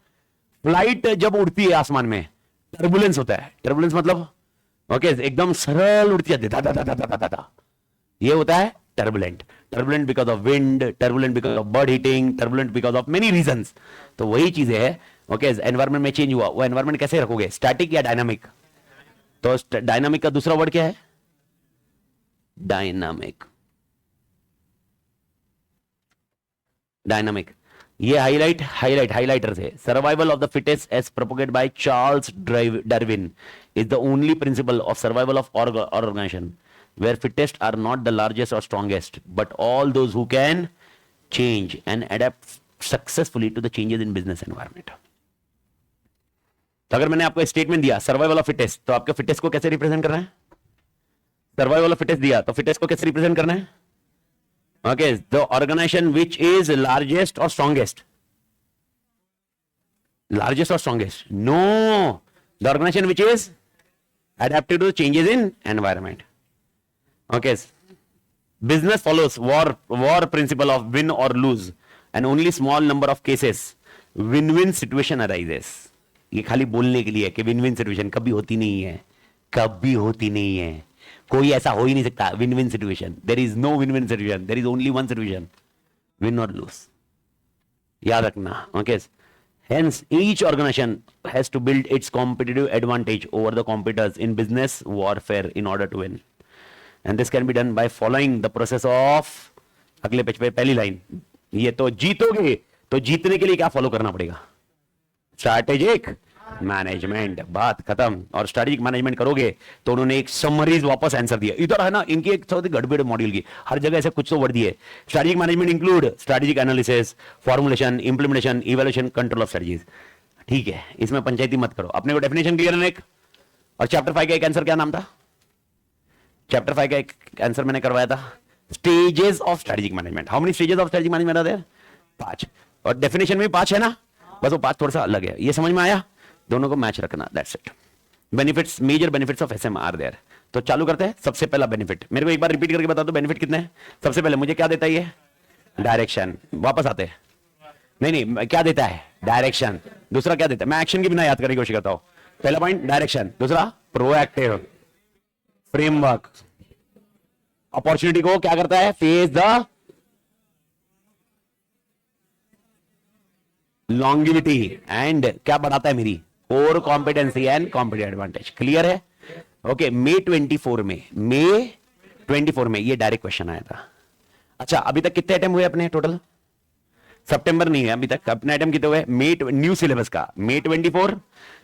फ्लाइट जब उड़ती है आसमान में टर्बुलेंस होता है। टर्बुलेंस मतलब ओके, एकदम सरल उड़ती है, ये होता है turbulent because of wind, turbulent because of bird heating, turbulent because of many reasons. तो वही चीजें है। ओके, एनवायरमेंट में चेंज हुआ, वो एनवायरमेंट कैसे रखोगे, स्टैटिक या डायनामिक। तो डायनामिक का दूसरा वर्ड क्या है, डायनामिक। ये हाइलाइटर थे। Survival of the fittest as propagate by Charles Darwin is the only principle of survival of organization where fittest are not the largest or strongest, but all those who can change and adapt successfully to the changes in business environment. तो अगर मैंने आपको statement दिया survival of fittest, तो आपके fittest को कैसे represent करना है, सर्वाइवल ऑफ फिटेस्ट दिया तो फिटेस्ट को कैसे रिप्रेजेंट करना है, Okay, the organization which is largest or strongest? Largest or strongest? No, the organization which is adapted to changes in environment. Okay, business follows war principle of win or lose, and only small number of cases win-win situation arises. ये खाली बोलने के लिए है कि win win situation कभी होती नहीं है, कभी होती नहीं है, कोई ऐसा हो ही नहीं सकता win win situation. There is no win win situation, there is only one situation, win और लूज. याद रखना. Okay, hence each organization has to build its competitive advantage over the competitors in business warfare in order to win, and this can be done by following the process of. अगले page पे पहली line, ये तो जीतोगे तो जीतने के लिए क्या फॉलो करना पड़ेगा? Strategic management. बात खत्म. और स्ट्रैटेजिक मैनेजमेंट करोगे तो उन्होंने एक समरीज वापस आंसर दिया. इधर है ना इनकी एक थोड़ी गड़बड़ मॉड्यूल की, हर जगह ऐसे कुछ तो वर्ड दिए. Strategic management include strategic analysis, formulation, implementation, evaluation, control of strategies. ठीक है, इसमें पंचायती मत करो. अपने को डेफिनेशन क्लियर है एक. और चैप्टर 5 का एक आंसर क्या नाम था? चैप्टर 5 का एक आंसर मैंने करवाया था, stages of strategic management. How many stages of strategic management are there? 5. और डेफिनेशन में 5 है ना, बस वो 5 थोड़ा सा अलग है. ये समझ में आया? दोनों को मैच रखना. That's it. Benefits, major benefits of SM are there. तो चालू करते हैं. सबसे पहला बेनिफिट मेरे को एक बार रिपीट करके बता दो, बेनिफिट कितने हैं? सबसे पहले मुझे क्या देता है ये? डायरेक्शन. वापस आते हैं. नहीं, क्या देता है? डायरेक्शन. दूसरा क्या देता है? मैं एक्शन के बिना याद करने की कोशिश करता हूं. पहला पॉइंट डायरेक्शन, दूसरा प्रोएक्टिव फ्रेमवर्क. अपॉर्चुनिटी को क्या करता है? Face the longevity. एंड क्या बढ़ाता है? मेरी core competency and competitive advantage. Clear है? ओके. मई 24 में ये डायरेक्ट क्वेश्चन आया था. अच्छा, अभी तक कितने अटेम्प्ट हुए अपने टोटल? सितंबर नहीं है अभी तक. अपने अटेम्प्ट कितने हुए? मई न्यू सिलेबस का मई 24,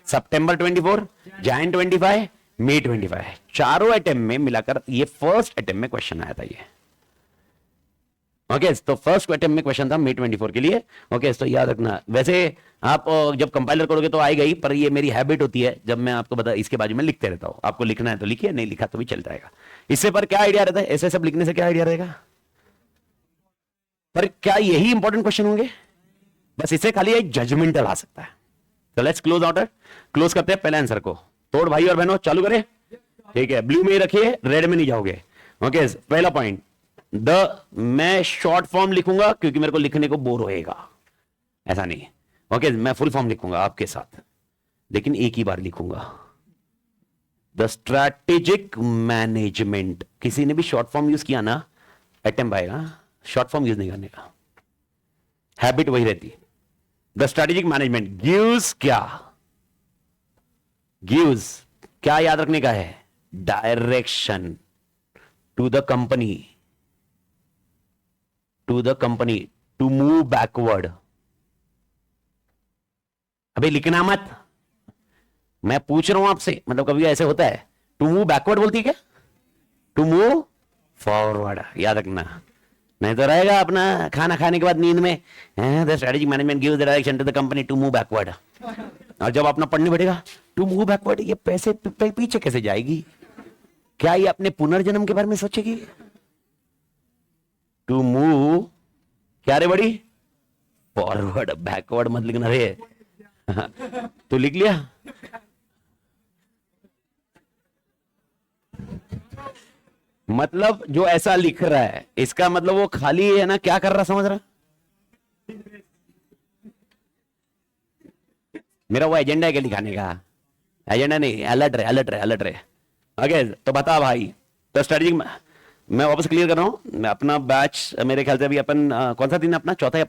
सितंबर 24, जैन 25, मई 25. चारों अटेम्प्ट में मिलाकर ये फर्स्ट अटेम्प्ट में क्वेश्चन आया था ये. ओके, तो फर्स्ट अटेम्प्ट में क्वेश्चन था मई 24 के लिए. ओके, तो याद रखना. वैसे आप जब कंपाइलर करोगे तो आएगा ही, पर ये मेरी हैबिट होती है जब मैं आपको बता इसके बाजू में लिखते रहता हूं. आपको लिखना है तो लिखिए, नहीं लिखा तो भी चल जाएगा. इससे पर क्या आइडिया रहता है? ऐसे सब लिखने से क्या आइडिया रहेगा? पर क्या यही इंपॉर्टेंट क्वेश्चन होंगे? बस इससे खाली एक जजमेंटल आ सकता है. तो लेट्स क्लोज आउट. क्लोज करते हैं पहले आंसर को. तोड़ भाई और बहनों, चालू करें. ठीक है, ब्लू में ही रखिए, रेड में नहीं जाओगे. ओके, पहला पॉइंट मैं शॉर्ट फॉर्म लिखूंगा क्योंकि मेरे को लिखने को बोर होएगा. ऐसा नहीं. ओके, मैं फुल फॉर्म लिखूंगा आपके साथ, लेकिन एक ही बार लिखूंगा. The strategic management. किसी ने भी शॉर्ट फॉर्म यूज किया ना, अटेम्प्ट आएगा. शॉर्ट फॉर्म यूज नहीं करने का, हैबिट वही रहती. द स्ट्रैटेजिक मैनेजमेंट गिव्स क्या याद रखने का है? Direction to the company to move backward. अभी लिखना मत, मैं पूछ रहा हूं आपसे. मतलब कभी ऐसे होता है टू मूव बैकवर्ड बोलती है क्या? To move forward. याद रखना, नहीं तो रहेगा अपना खाना खाने के बाद नींद में the strategic management gives the direction to the company to move backward. और जब अपना पढ़ने बैठेगा टू मूव बैकवर्ड, ये पैसे पीछे कैसे जाएगी? क्या ये अपने पुनर्जन्म के बारे में सोचेगी? टू मूव क्या रे बड़ी? फॉरवर्ड. बैकवर्ड मत लिखना रे. तो लिख लिया. मतलब जो ऐसा लिख रहा है इसका मतलब वो खाली है ना, क्या कर रहा समझ रहा? मेरा वो एजेंडा है क्या लिखाने का? एजेंडा नहीं, अलर्ट रहे. ओके, तो बता भाई. तो स्ट्रेटेजिक मैं वापस क्लियर कर रहा हूं. अपना बैच मेरे ख्याल से अभी अपन कौन सा दिन है अपना? चौथा या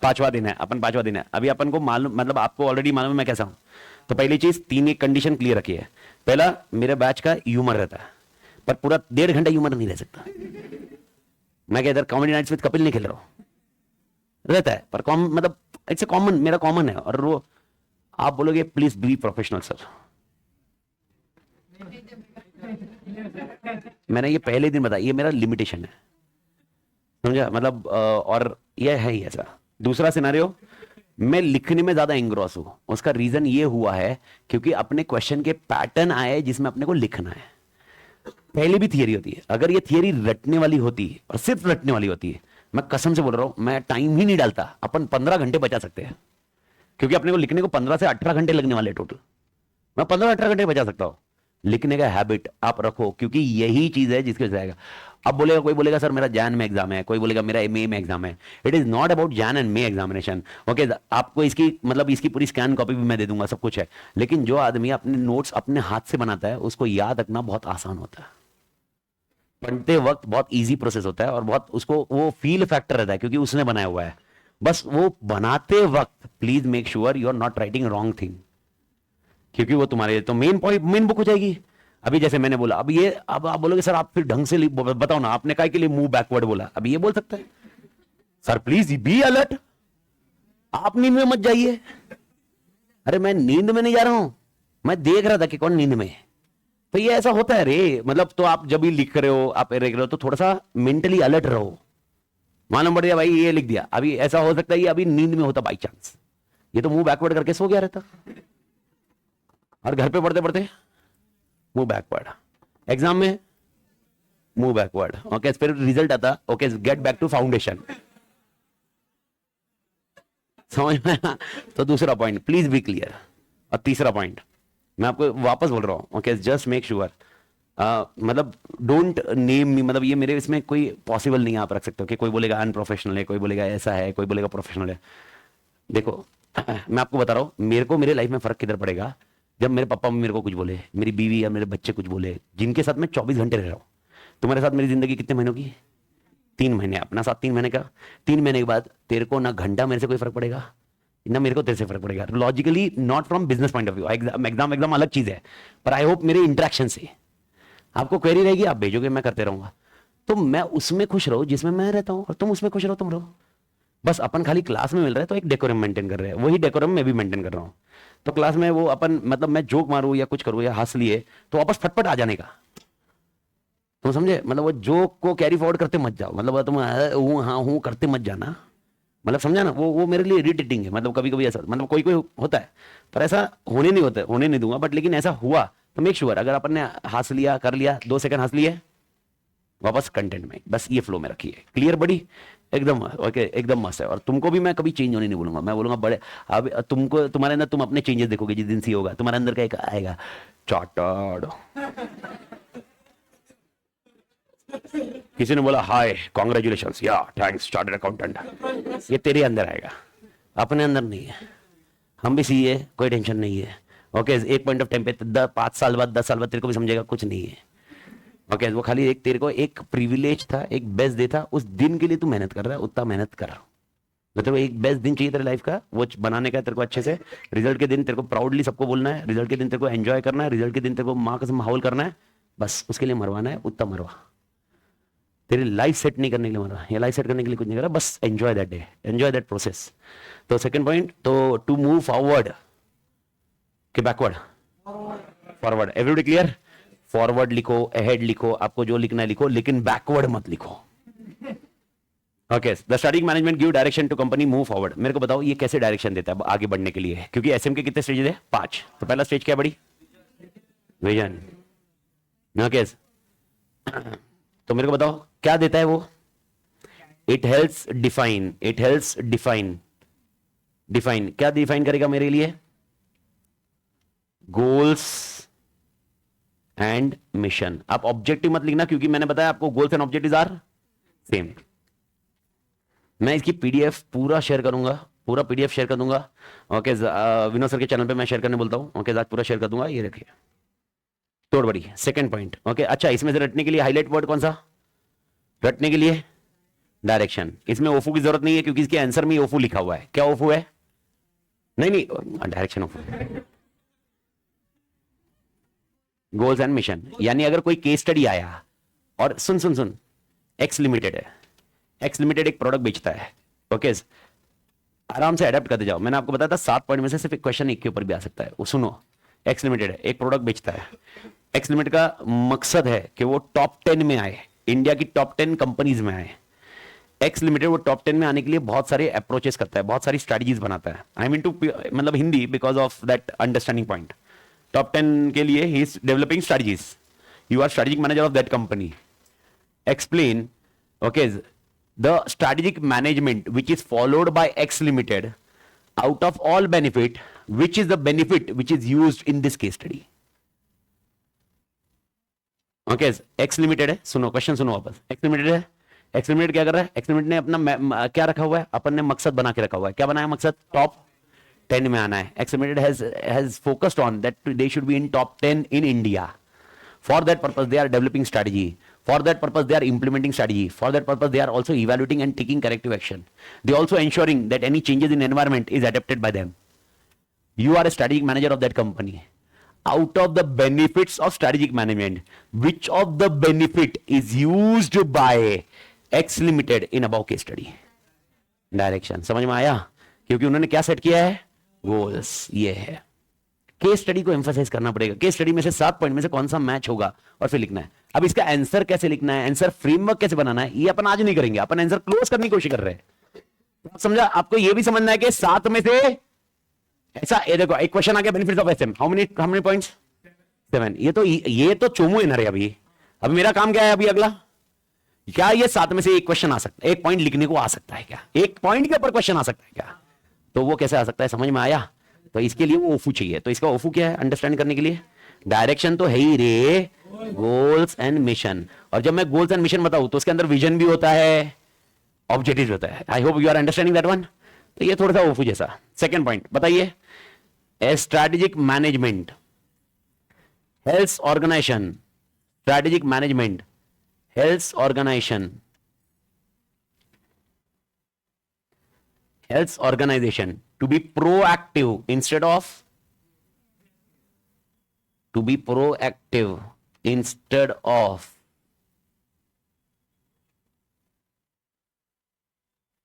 पांचवा दिन है. अपन 5वां दिन है. अभी अपन को मालूम, मतलब आपको ऑलरेडी मालूम है मैं कैसा हूं. तो पहली चीज, 3 एक कंडीशन क्लियर रखी है. पहला, मेरे बैच का ह्यूमर रहता है, पर पूरा 1.5 घंटा ह्यूमर नहीं रह सकता. मैं क्या इधर कॉमेडी नाइट्स विद कपिल नहीं खेल रहा हूं. रहता है पर मतलब इट्स ए कॉमन, मेरा कॉमन है. और वो आप बोलोगे प्लीज बी प्रोफेशनल सर. मैंने ये पहले दिन बताया, ये मेरा लिमिटेशन है, समझा? मतलब और ये है ही ऐसा. दूसरा सिनारियो, मैं लिखने में ज्यादा इंग्रॉस हूं. उसका रीजन ये हुआ है क्योंकि अपने क्वेश्चन के पैटर्न आए जिसमें अपने को लिखना है. पहले भी थियरी होती है। अगर ये थियरी रटने वाली होती है और सिर्फ रटने वाली होती है, मैं कसम से बोल रहा हूं, मैं टाइम ही नहीं डालता, अपन 15 घंटे बचा सकते हैं, क्योंकि अपने को लिखने को 15 से 18 घंटे लगने वाले टोटल। मैं 15-18 घंटे बचा सकता हूं। लिखने का हैबिट आप रखो, क्योंकि यही चीज है जिसके जाएगा। अब बोलेगा, कोई बोलेगा सर मेरा जैन में एग्जाम है, कोई बोलेगा मेरा मई में एग्जाम है। It is not about June and May examination. Okay, आपको इसकी मतलब इसकी पूरी स्कैन कॉपी भी मैं दे दूंगा, सब कुछ है। लेकिन जो आदमी अपने नोट्स अपने हाथ से बनाता है, उसको याद रखना बहुत आसान होता है। पढ़ते वक्त बहुत इजी प्रोसेस होता है और बहुत उसको वो फील फैक्टर रहता है, क्योंकि उसने बनाया हुआ है। बस वो बनाते वक्त please make sure you are not writing wrong thing, क्योंकि वो तुम्हारे तो मेन पॉइंट मेन बुक हो जाएगी। अभी जैसे मैंने बोला, अब ये अब आप बोलोगे सर आप फिर ढंग से बताओ ना, आपने काय के लिए मूव बैकवर्ड बोला। अभी ये बोल सकता है सर प्लीज बी अलर्ट, आप नींद में मत जाइए। अरे मैं नींद में नहीं जा रहा हूं, मैं देख रहा था कि कौन नींद में है। तो ये ऐसा होता है रे, मतलब तो आप जब भी लिख रहे हो, आप लिख रहे हो तो थोड़ा सा मेंटली अलर्ट रहो। मालूम पड़ गया भाई ये लिख दिया, अभी ऐसा हो सकता है ये अभी नींद में होता बाई चांस, ये तो मुंह बैकवर्ड करके सो गया रहता। और घर पे पढ़ते पढ़ते मूव बैकवर्ड, एग्जाम में मूव बैकवर्ड। ओके, फिर रिजल्ट आता, okay get back to foundation. समझ में? तो दूसरा पॉइंट प्लीज बी क्लियर। और तीसरा पॉइंट मैं आपको वापस बोल रहा हूं, ओके जस्ट मेक श्योर, मतलब डोंट नेम मी, मतलब ये मेरे इसमें कोई पॉसिबल नहीं है आप रख सकते हो कि कोई बोलेगा अनप्रोफेशनल है, कोई बोलेगा ऐसा है, कोई बोलेगा प्रोफेशनल है। देखो मैं आपको बता रहा हूं, मेरे को मेरे लाइफ में फर्क किधर पड़ेगा, जब मेरे पापा मेरे को कुछ बोले, मेरी बीवी या मेरे बच्चे कुछ बोले, जिनके साथ मैं 24 घंटे रह रहा हूं। तुम्हारे साथ मेरी जिंदगी कितने महीनों की? 3 महीने। अपना साथ 3 महीने का। 3 महीने के बाद तेरे को ना घंटा मेरे से कोई फर्क पड़ेगा, ना मेरे को तेरे से फर्क पड़ेगा। Logically, not from business point of view, exam अलग चीज है, पर आई होप मेरे इंटरेक्शन से आपको क्वेरी रहेगी, आप भेजोगे, मैं करते रहूंगा। तो मैं उसमें खुश रहूं जिसमें मैं रहता हूं, और तुम उसमें खुश रहो, तुम रहो। बस अपन खाली क्लास में मिल रहे हैं तो एक डेकोरम मेंटेन कर रहे हैं, वही डेकोरम मैं भी मेंटेन कर रहा हूं। तो क्लास में वो अपन मतलब मैं जोक मारूं या कुछ करूं या हंस लिए तो वापस फटफट आ जाने का, तुम समझे? मतलब वो जोक को कैरी फॉरवर्ड करते मत जाओ, मतलब तुम हाँ हूं करते मत जाना, मतलब समझा ना? वो मेरे लिए इरिटेटिंग है। मतलब कभी कभी ऐसा, मतलब कोई कोई होता है, पर ऐसा होने नहीं होता, होने नहीं दूंगा। बट लेकिन ऐसा हुआ तो मेक श्योर, अगर अपन ने हंस लिया, कर लिया, 2 सेकंड हंस लिए, वापस कंटेंट में, बस ये फ्लो में रखिए। क्लियर बड़ी? एकदम ओके, एकदम मस्त है। और तुमको भी मैं कभी चेंज होने नहीं बोलूंगा, मैं बोलूंगा बड़े अब तुमको, तुम्हारे अंदर तुम अपने चेंजेस देखोगे जिस दिन सी होगा, तुम्हारे अंदर का एक आएगा चार्टर्ड। किसी ने बोला हाय कॉन्ग्रेचुलेशंस या थैंक्स चार्टर्ड अकाउंटेंट, ये तेरे अंदर आएगा, अपने अंदर नहीं है। हम भी सीए, कोई टेंशन नहीं है। ओके, एक पॉइंट ऑफ टाइम पे 5 साल बाद 10 साल बाद तेरे को भी समझेगा कुछ नहीं है। ओके, वो खाली एक तेरे को एक प्रिविलेज था, एक बेस्ट डे था, उस दिन के लिए तू मेहनत कर रहा है, उतना मेहनत कर। मतलब एक बेस्ट दिन चाहिए तेरे लाइफ का, वो बनाने का तेरे को अच्छे से। रिजल्ट के दिन तेरे को प्राउडली सबको बोलना है, रिजल्ट के दिन तेरे को एंजॉय करना है, रिजल्ट के दिन तेरे को माँ का माहौल करना है, बस उसके लिए मरवाना है, उतना मरवा। तेरी लाइफ सेट नहीं करने के लिए मरवा, या लाइफ सेट करने के लिए कुछ नहीं करा, बस enjoy that day, enjoy that process. तो सेकंड पॉइंट, तो टू मूव फॉरवर्ड के backward, forward. Everybody clear? Forward लिखो, अहेड लिखो, आपको जो लिखना है लिखो, लेकिन बैकवर्ड मत लिखो। Okay, the strategic management give direction to company move forward. मेरे को बताओ ये कैसे डायरेक्शन देता है आगे बढ़ने के लिए, क्योंकि एसएम के कितने स्टेजेस है? 5। तो पहला स्टेज क्या है बड़ी? विजन। ओके, तो मेरे को बताओ क्या देता है वो? It helps define, it helps define. Define क्या डिफाइन करेगा मेरे लिए? Goals and mission. आप ऑब्जेक्टिव मत लिखना, क्योंकि मैंने बताया आपको goals and objectives are same. मैं इसकी पीडीएफ पूरा शेयर करूंगा, पूरा पीडीएफ शेयर कर दूंगा। ओके, विनोद सर के चैनल पे मैं शेयर करने बोलता हूं। ओके, आज पूरा शेयर कर दूंगा, ये रखिए। तोड़ बड़ी सेकंड पॉइंट। ओके, अच्छा इसमें से रटने के लिए हाईलाइट वर्ड कौन सा? रटने के लिए डायरेक्शन। इसमें ओफू की जरूरत नहीं है, क्योंकि इसके आंसर में ओफू लिखा हुआ है। क्या ओफू है? नहीं, डायरेक्शन ओफू। गोल्स एंड मिशन, यानी अगर कोई केस स्टडी आया और सुन सुन सुन, एक्स लिमिटेड है, एक्स लिमिटेड एक प्रोडक्ट बेचता है। ओके, आराम से अडेप्ट करते जाओ। मैंने आपको बताया था 7 पॉइंट में से सिर्फ एक क्वेश्चन एक के ऊपर भी आ सकता है। वो सुनो, एक्स लिमिटेड है, एक प्रोडक्ट बेचता है। एक्स लिमिटेड का मकसद है कि वो टॉप 10 में आए, इंडिया की टॉप 10 कंपनीज में आए। एक्स लिमिटेड वो टॉप 10 में आने के लिए बहुत सारे अप्रोचेस करता है, बहुत सारी स्ट्रेटजीज बनाता है। आई मीन टू मतलब Hindi, because of that understanding point. Top 10 के लिए he is developing strategies, You are strategic manager of that company. Explain, okay, the strategic management which is followed by X Limited. Out of all benefit, which is the benefit which is used in this case study? Okay, x limited है, सुनो question सुनो वापस। X limited है, x limited क्या कर रहा है? X limited ने अपना क्या रखा हुआ है? अपन ने मकसद बना के रखा हुआ है। क्या बनाया मकसद? टॉप 10 में आना है। X limited has focused on that they should be in top 10 in India. For that purpose, they are developing strategy. For that purpose, they are implementing strategy. For that purpose, they are also evaluating and taking corrective action. They also ensuring that any changes in environment is adapted by them. You are a strategic manager of that company. Out of the benefits of strategic management, which of the benefit is used by X Limited in above case study? Direction. समझ में आया? क्योंकि उन्होंने क्या set किया है? Goals. ये है। केस स्टडी को एम्फसाइज करना पड़ेगा। केस स्टडी में से 7 पॉइंट में से कौन सा मैच होगा और फिर लिखना है। अब इसका आंसर कैसे लिखना है, आंसर फ्रेमवर्क कैसे बनाना है, ये अपन आज नहीं करेंगे। अपन आंसर क्लोज करने की कोशिश कर रहे हैं। तो समझा? आपको ये भी समझना है कि 7 में से ऐसा, ये देखो एक क्वेश्चन आ गया, benefits of SM, how many points? 7। ये तो चोमू इनर है। अभी मेरा काम क्या है? अभी अगला क्या, ये 7 में से एक क्वेश्चन आ सकता है, एक पॉइंट लिखने को आ सकता है क्या? एक पॉइंट के ऊपर क्वेश्चन आ सकता है क्या? तो वो कैसे आ सकता है, समझ में आया? तो इसके लिए वो ओफू चाहिए। तो इसका ओफू क्या है अंडरस्टैंड करने के लिए? डायरेक्शन तो है ही रे, गोल्स एंड मिशन। और जब मैं गोल्स एंड मिशन बताऊं तो उसके अंदर विजन भी होता है, ऑब्जेक्टिव होता है। I hope you are understanding that one. तो ये थोड़ा सा ओफू जैसा। सेकंड पॉइंट बताइए, strategic management health organisation, strategic management health organisation, health organisation to be proactive instead of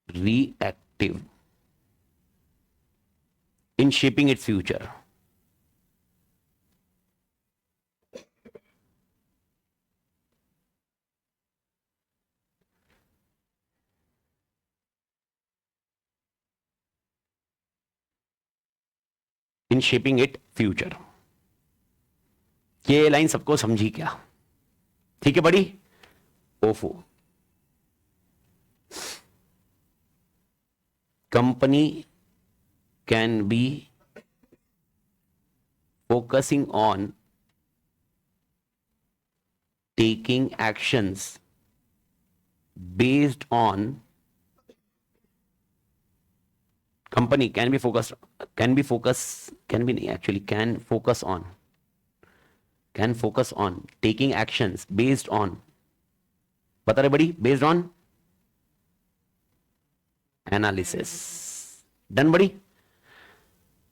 reactive in shaping its future. In shaping it future. ये line सबको समझी क्या? ठीक है बड़ी? ओफो, company can be focusing on taking actions based on, company can be focused, can be actually can focus on taking actions based on, बता रहे बड़ी, based on analysis। डन बड़ी?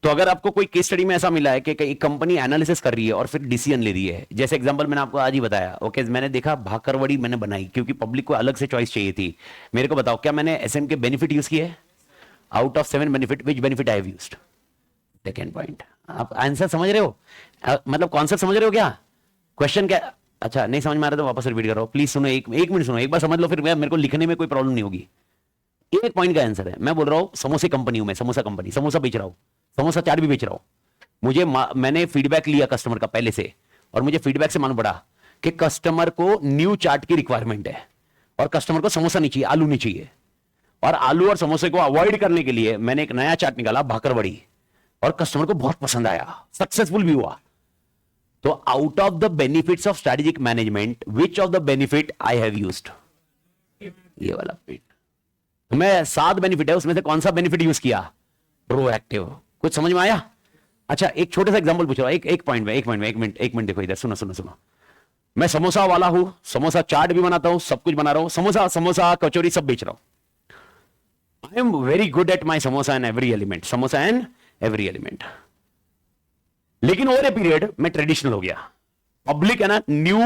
तो अगर आपको कोई केस स्टडी में ऐसा मिला है कि एक कंपनी एनालिसिस कर रही है और फिर डिसीजन ले रही है, जैसे एग्जांपल मैंने आपको आज ही बताया, ओके, मैंने देखा भाकरवड़ी मैंने बनाई क्योंकि पब्लिक को अलग से चॉइस चाहिए थी। मेरे को बताओ क्या मैंने एसएम के बेनिफिट यूज किए? Out of 7 benefit which benefit I have used? Second point. आप आंसर समझ रहे हो? मतलब कॉन्सेप्ट समझ रहे हो क्या? क्वेश्चन क्या? अच्छा नहीं समझ में आ रहा तो वापस रिपीट करो प्लीज। सुनो, एक मिनट सुनो, एक बार समझ लो, फिर मेरे को लिखने में कोई प्रॉब्लम नहीं होगी। एक पॉइंट का आंसर है। मैं बोल रहा हूं समोसे कंपनी हूं मैं, समोसा कंपनी, समोसा बेच रहा हूं, समोसा चाट भी बेच रहा हूं। मैंने फीडबैक लिया कस्टमर का पहले से, और मुझे फीडबैक से मालूम पड़ा कि कस्टमर को न्यू चाट की रिक्वायरमेंट है और कस्टमर को समोसा नहीं चाहिए, आलू नहीं चाहिए। और आलू और समोसे को अवॉइड करने के लिए मैंने एक नया चाट निकाला, भाकरवड़ी, और कस्टमर को बहुत पसंद आया, सक्सेसफुल भी हुआ। तो out of the benefits of strategic management, which of the benefit I have used? ये वाला पॉइंट। मैं 7 बेनिफिट है, उसमें से कौन सा बेनिफिट यूज किया? प्रोएक्टिव। कुछ समझ में आया? अच्छा एक छोटा सा एग्जांपल पूछ रहा हूं, एक पॉइंट में, एक मिनट देखो इधर, सुनो। मैं समोसा वाला हूं, समोसा चाट भी बनाता हूं, सब कुछ बना रहा हूं, समोसा कचौरी सब बेच रहा हूं। I am very good at my samosa and every element, लेकिन ओवर ए पीरियड मैं ट्रेडिशनल हो गया। पब्लिक है ना न्यू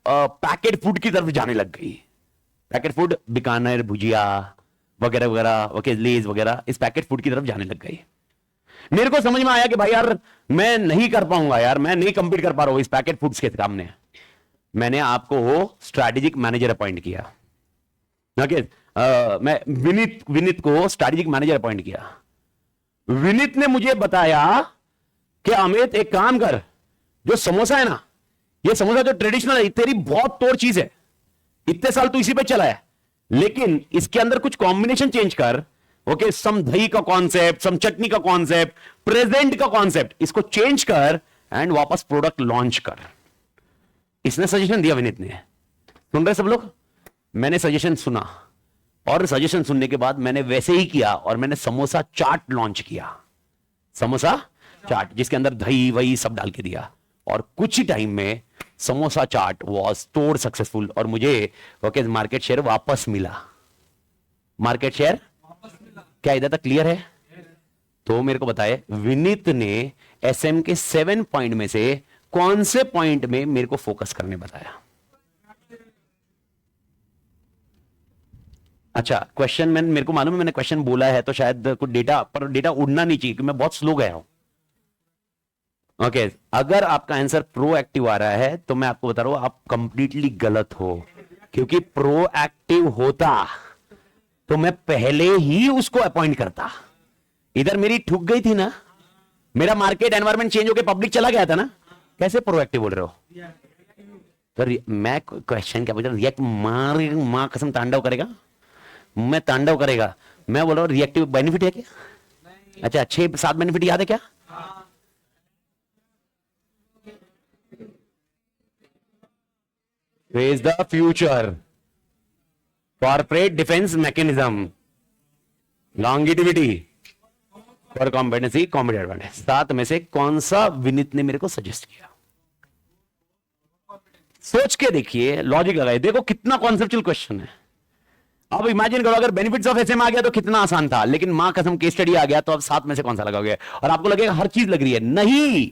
पैकेट फूड की तरफ जाने लग गई। पैकेट फूड, बीकानेर भुजिया वगैरह वगैरह, ओके, लेज वगैरह, इस पैकेट फूड की तरफ जाने लग गई। मेरे को समझ में आया कि भाई यार मैं नहीं कर पाऊंगा यार, मैं नहीं कंपीट कर पा रहा हूं इस पैकेट फूड्स के सामने। मैंने आपको स्ट्रैटेजिक मैनेजर अपॉइंट किया, ओके, मैं विनीत को स्ट्रैटेजिक मैनेजर अपॉइंट किया। विनीत ने मुझे बताया कि अमित एक काम कर, जो समोसा है ना ये समोसा जो ट्रेडिशनल है तेरी बहुत तोड़ चीज है, इतने साल तू इसी पे चला है, लेकिन इसके अंदर कुछ कॉम्बिनेशन चेंज कर। ओके, सम दही का कॉन्सेप्ट, सम चटनी का कॉन्सेप्ट, प्रेजेंट का कॉन्सेप्ट, इसको चेंज कर एंड वापस प्रोडक्ट लॉन्च कर। इसने सजेशन दिया विनीत ने, सुन रहे सब लोग? मैंने सजेशन सुना और सजेशन सुनने के बाद मैंने वैसे ही किया और मैंने समोसा चाट लॉन्च किया। समोसा चाट जिसके अंदर दही वही सब डाल के दिया, और कुछ ही टाइम में समोसा चाट वॉज तोड़ सक्सेसफुल और मुझे ओके मार्केट शेयर वापस मिला। मार्केट शेयर क्या इधर तक क्लियर है? तो मेरे को बताए विनीत ने एसएम के 7 पॉइंट में से कौन से पॉइंट में मेरे को फोकस करने बताया? अच्छा, क्वेश्चन मैंने, मेरे को मालूम है मैंने क्वेश्चन बोला है तो शायद कुछ डेटा पर डेटा उड़ना नहीं चाहिए क्योंकि मैं बहुत स्लो गया हूं। ओके, अगर आपका आंसर प्रोएक्टिव आ रहा है तो मैं आपको बता रहा हूं आप कंप्लीटली गलत हो, क्योंकि प्रोएक्टिव होता तो मैं पहले ही उसको अपॉइंट करता। इधर मेरी ठुक गई थी ना, मेरा मार्केट एनवायरनमेंट चेंज होकर पब्लिक चला गया था ना, कैसे प्रोएक्टिव बोल रहे हो? तो मैं क्वेश्चन क्या पूछ रहा हूं? रिएक्ट मार मां कसम तांडव करेगा, मैं तांडव करेगा। मैं बोल रहा हूं रिएक्टिव बेनिफिट है क्या? अच्छा, 6-7 बेनिफिट याद है क्या? Face the future, corporate defence mechanism, longevity और कॉम्पिटेंसी, कॉम्पिटेटिव एडवांटेज। 7 में से कौन सा विनीत ने मेरे को सजेस्ट किया? सोच के देखिए, लॉजिक लगाइए, देखो कितना कॉन्सेप्चुअल क्वेश्चन है। अब इमेजिन करो अगर बेनिफिट्स ऑफ एसएम आ गया तो कितना आसान था, लेकिन मां कसम केस स्टडी आ गया तो अब 7 में से कौन सा लगाओगे? और आपको लगेगा हर चीज लग रही है, नहीं।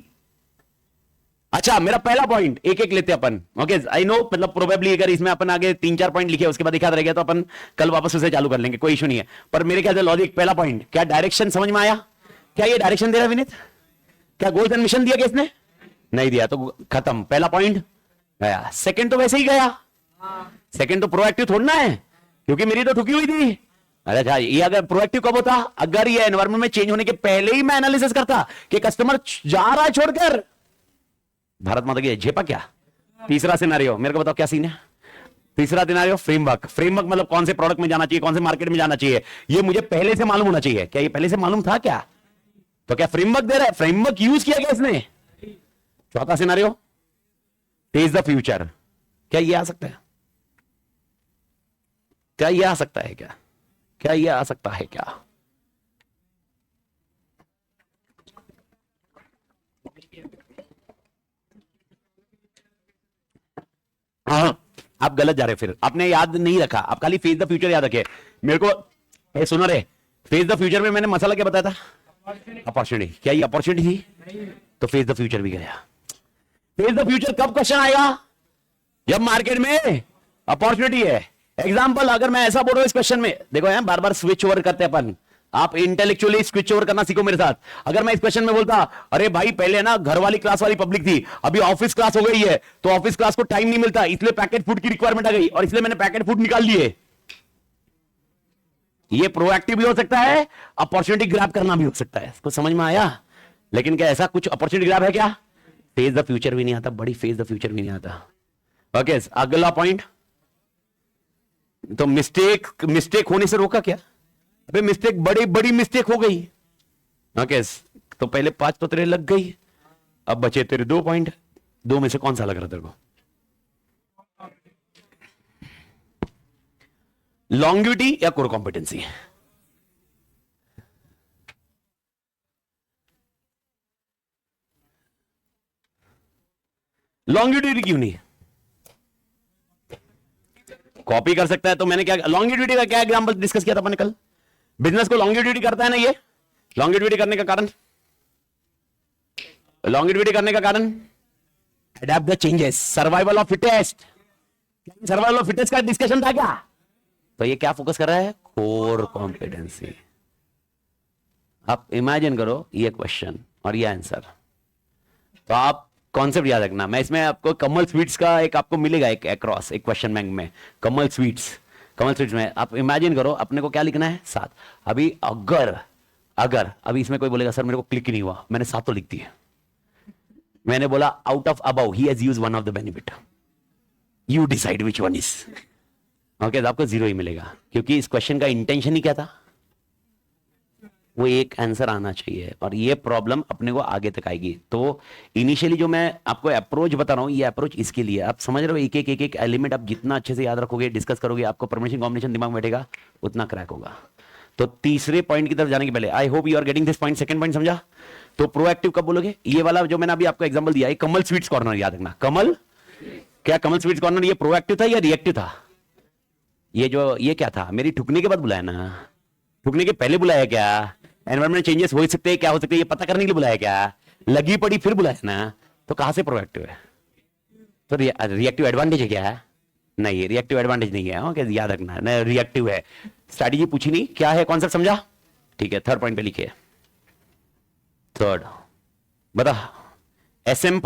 अच्छा, मेरा पहला पॉइंट एक एक लेते अपन। ओके, आई नो, मतलब प्रोबेबली अगर इसमें अपन आगे 3-4 पॉइंट लिखे उसके बाद याद रह गया तो अपन कल वापस उसे चालू कर लेंगे, कोई इशू नहीं है। पर मेरे ख्याल से लॉजिक, पहला पॉइंट, क्या डायरेक्शन समझ में आया? क्या ये डायरेक्शन दे रहा है विनीत? क्या गोल्स एंड मिशन दिया क्या इसने? नहीं दिया, तो खत्म, पहला पॉइंट गया। सेकंड तो वैसे ही गया, सेकंड तो प्रोएक्टिव थोड़ा ना है, क्योंकि मेरी तो ठुकी हुई थी। अरे अच्छा, ये अगर प्रोएक्टिव कब होता? अगर ये एनवायरमेंट में चेंज होने के पहले ही मैं एनालिसिस करता कि कस्टमर जा रहा है छोड़कर। भारत माता की झेपा क्या? तीसरा सिनेरियो मेरे को बताओ क्या सीन है? तीसरा सिनेरियो फ्रेमवर्क। फ्रेमवर्क मतलब कौन से प्रोडक्ट में जाना चाहिए, कौन से मार्केट में जाना चाहिए, ये मुझे पहले से मालूम होना चाहिए। क्या ये पहले से मालूम था क्या? तो क्या फ्रेमवर्क दे रहा है? फ्रेमवर्क यूज किया गया इसने। चौथा सिनेरियो, फेस द फ्यूचर। क्या ये आ सकता है? क्या ये आ सकता है? क्या ये आ सकता है क्या? हाँ, आप गलत जा रहे, फिर आपने याद नहीं रखा, आप खाली फेस द फ्यूचर याद रखे। मेरे को ए सुनो रे, फेस द फ्यूचर में मैंने मसाला क्या बताया था? अपॉर्चुनिटी। क्या ये अपॉर्चुनिटी थी? तो फेस द फ्यूचर भी गया। फेस द फ्यूचर कब क्वेश्चन आएगा? जब मार्केट में अपॉर्चुनिटी है। एग्जाम्पल, अगर मैं ऐसा बोल रहा हूं इस क्वेश्चन में, देखो यहां बार बार स्विच ओवर करते हैं अपन, आप इंटेलेक्चुअली स्विच ओवर करना सीखो मेरे साथ। अगर मैं इस क्वेश्चन में बोलता, अरे भाई पहले ना घर वाली क्लास वाली पब्लिक थी, अभी ऑफिस क्लास हो गई है, तो ऑफिस क्लास को टाइम नहीं मिलता, इसलिए पैकेट फूड की रिक्वायरमेंट आ गई और इसलिए मैंने पैकेट फूड निकाल लिए। ये प्रोएक्टिव भी हो सकता है, अपॉर्चुनिटी ग्रैब करना भी हो सकता है। इसको समझ में आया? लेकिन क्या ऐसा कुछ अपॉर्चुनिटी ग्रैब है क्या? फेस द फ्यूचर भी नहीं आता, बड़ी फेस द फ्यूचर भी नहीं आता। ओके, अगला पॉइंट, तो मिस्टेक होने से रोका क्या? अबे मिस्टेक, बड़ी बड़ी मिस्टेक हो गई। ओके, तो पहले 5 तो तेरे लग गई, अब बचे तेरे 2 पॉइंट। 2 में से कौन सा लग रहा तेरे को? लॉन्गिविटी या कोर कॉम्पिटेंसी? लॉन्गिविटी क्यों नहीं? कॉपी कर सकता है, तो मैंने क्या लॉन्गिविटी का क्या एग्जांपल डिस्कस किया था अपने कल? बिजनेस को लॉन्गिविटी करता है ना, ये लॉन्गिविटी करने का कारण, लॉन्गिविटी करने का कारण adapt the changes, survival of fittest. Survival of fittest का डिस्कशन था क्या? तो ये क्या फोकस कर रहा है? Core competency. आप इमेजिन करो ये क्वेश्चन और ये आंसर, तो आप कॉन्सेप्ट याद रखना। मैं इसमें आपको कमल स्वीट्स का एक आपको मिलेगा, एक अक्रॉस एक क्वेश्चन बैंक में कमल स्वीट्स में आप इमेजिन करो अपने को क्या लिखना है? 7। अभी अगर अभी इसमें कोई बोलेगा सर मेरे को क्लिक ही नहीं हुआ, मैंने 7 तो लिख दी है, मैंने बोला out of above he has used one of the benefit, you decide which one is. Okay, तो आपको 0 ही मिलेगा, क्योंकि इस क्वेश्चन का इंटेंशन ही क्या था, वो एक आंसर आना चाहिए, और ये प्रॉब्लम अपने को आगे तक आएगी। तो इनिशियली जो मैं आपको अप्रोच बता रहा हूं, ये अप्रोच इसके लिए, आप समझ रहे हो, एक एक एलिमेंट आप जितना अच्छे से याद रखोगे, डिस्कस करोगे, आपको परम्यूटेशन कॉम्बिनेशन दिमाग में बैठेगा, उतना क्रैक होगा। तो तीसरे पॉइंट की तरफ जाने के पहले, I hope you are getting this point, second point समझा। तो प्रोएक्टिव कब बोलोगे, ये वाला जो मैंने अभी आपको एग्जांपल दिया है, कमल स्वीट्स कॉर्नर, याद रखना, कमल, क्या कमल स्वीट्स कॉर्नर ये प्रोएक्टिव था या रिएक्टिव था? ये क्या था, मेरी ठुकने के बाद बुलाया ना, ठुकने के पहले बुलाया क्या? एनवायरमेंट चेंजेस हो सकते हैं, क्या हो सकते हैं, ये पता करने के लिए बुलाया क्या? लगी पड़ी फिर बुलाया ना, तो कहां से प्रोएक्टिव है? तो रिएक्टिव एडवांटेज है क्या? नहीं, रिएक्टिव एडवांटेज नहीं है। ओके, याद रखना, नहीं रिएक्टिव है। स्ट्रैटेजी पूछी नहीं, क्या है कॉन्सेप्ट समझा? ठीक है, थर्ड पॉइंट पे लिखिए, थर्ड बता, एसएम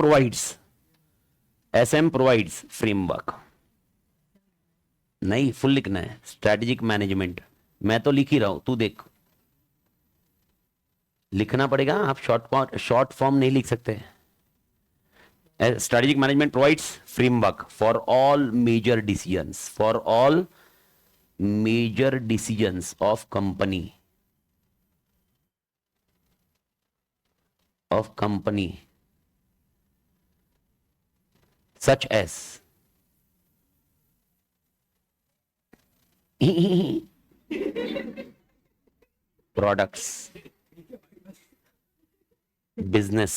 प्रोवाइड्स फ्रेमवर्क, नहीं फुल लिखना है, स्ट्रैटेजिक मैनेजमेंट, मैं तो लिख ही रहा हूं, तू देख, लिखना पड़ेगा, आप शॉर्ट फॉर्म नहीं लिख सकते। Strategic management provides framework for all major decisions of company such as products, business,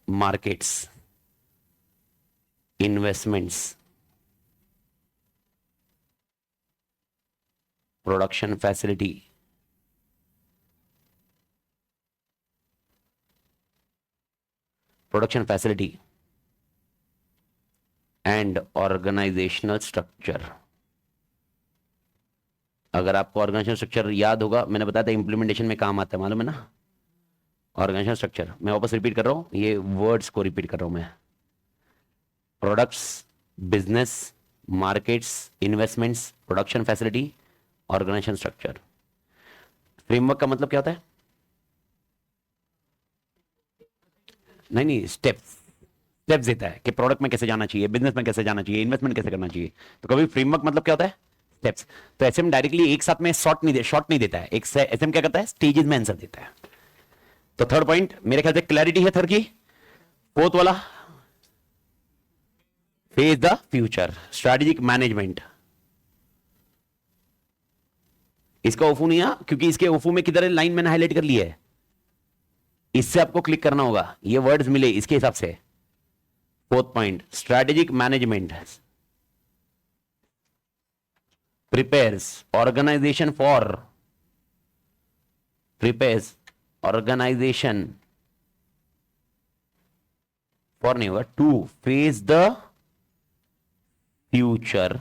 markets, investments, production facility, and organizational structure। अगर आपको ऑर्गेनाइजेशन स्ट्रक्चर याद होगा, मैंने बताया था इंप्लीमेंटेशन में काम आता है, मालूम है ना। ऑर्गेनाइजेशन स्ट्रक्चर, मैं वापस रिपीट कर रहा हूं, ये वर्ड्स को रिपीट कर रहा हूं मैं, products, business, markets, investments, production facility, organization structure. Framework का मतलब क्या होता है? नहीं, स्टेप्स देता है कि प्रोडक्ट में कैसे जाना चाहिए, बिजनेस में कैसे जाना चाहिए, इन्वेस्टमेंट कैसे करना चाहिए। तो कभी फ्रेमवर्क मतलब क्या होता है? स्टेप्स। तो एसएम डायरेक्टली एक साथ में शॉर्ट नहीं देता है, एक एसएम क्या करता है, स्टेजेस में आंसर देता है। तो थर्ड पॉइंट मेरे ख्याल से क्लैरिटी है थर्ड की। फोर्थ वाला, face the future, strategic management. इसका ओफू नहीं है, क्योंकि इसके ओफू में किधर लाइन मैंने हाईलाइट कर ली है, इससे आपको क्लिक करना होगा, ये वर्ड्स मिले इसके हिसाब से। Fourth point, strategic management prepares organization for नहीं होगा, to face the future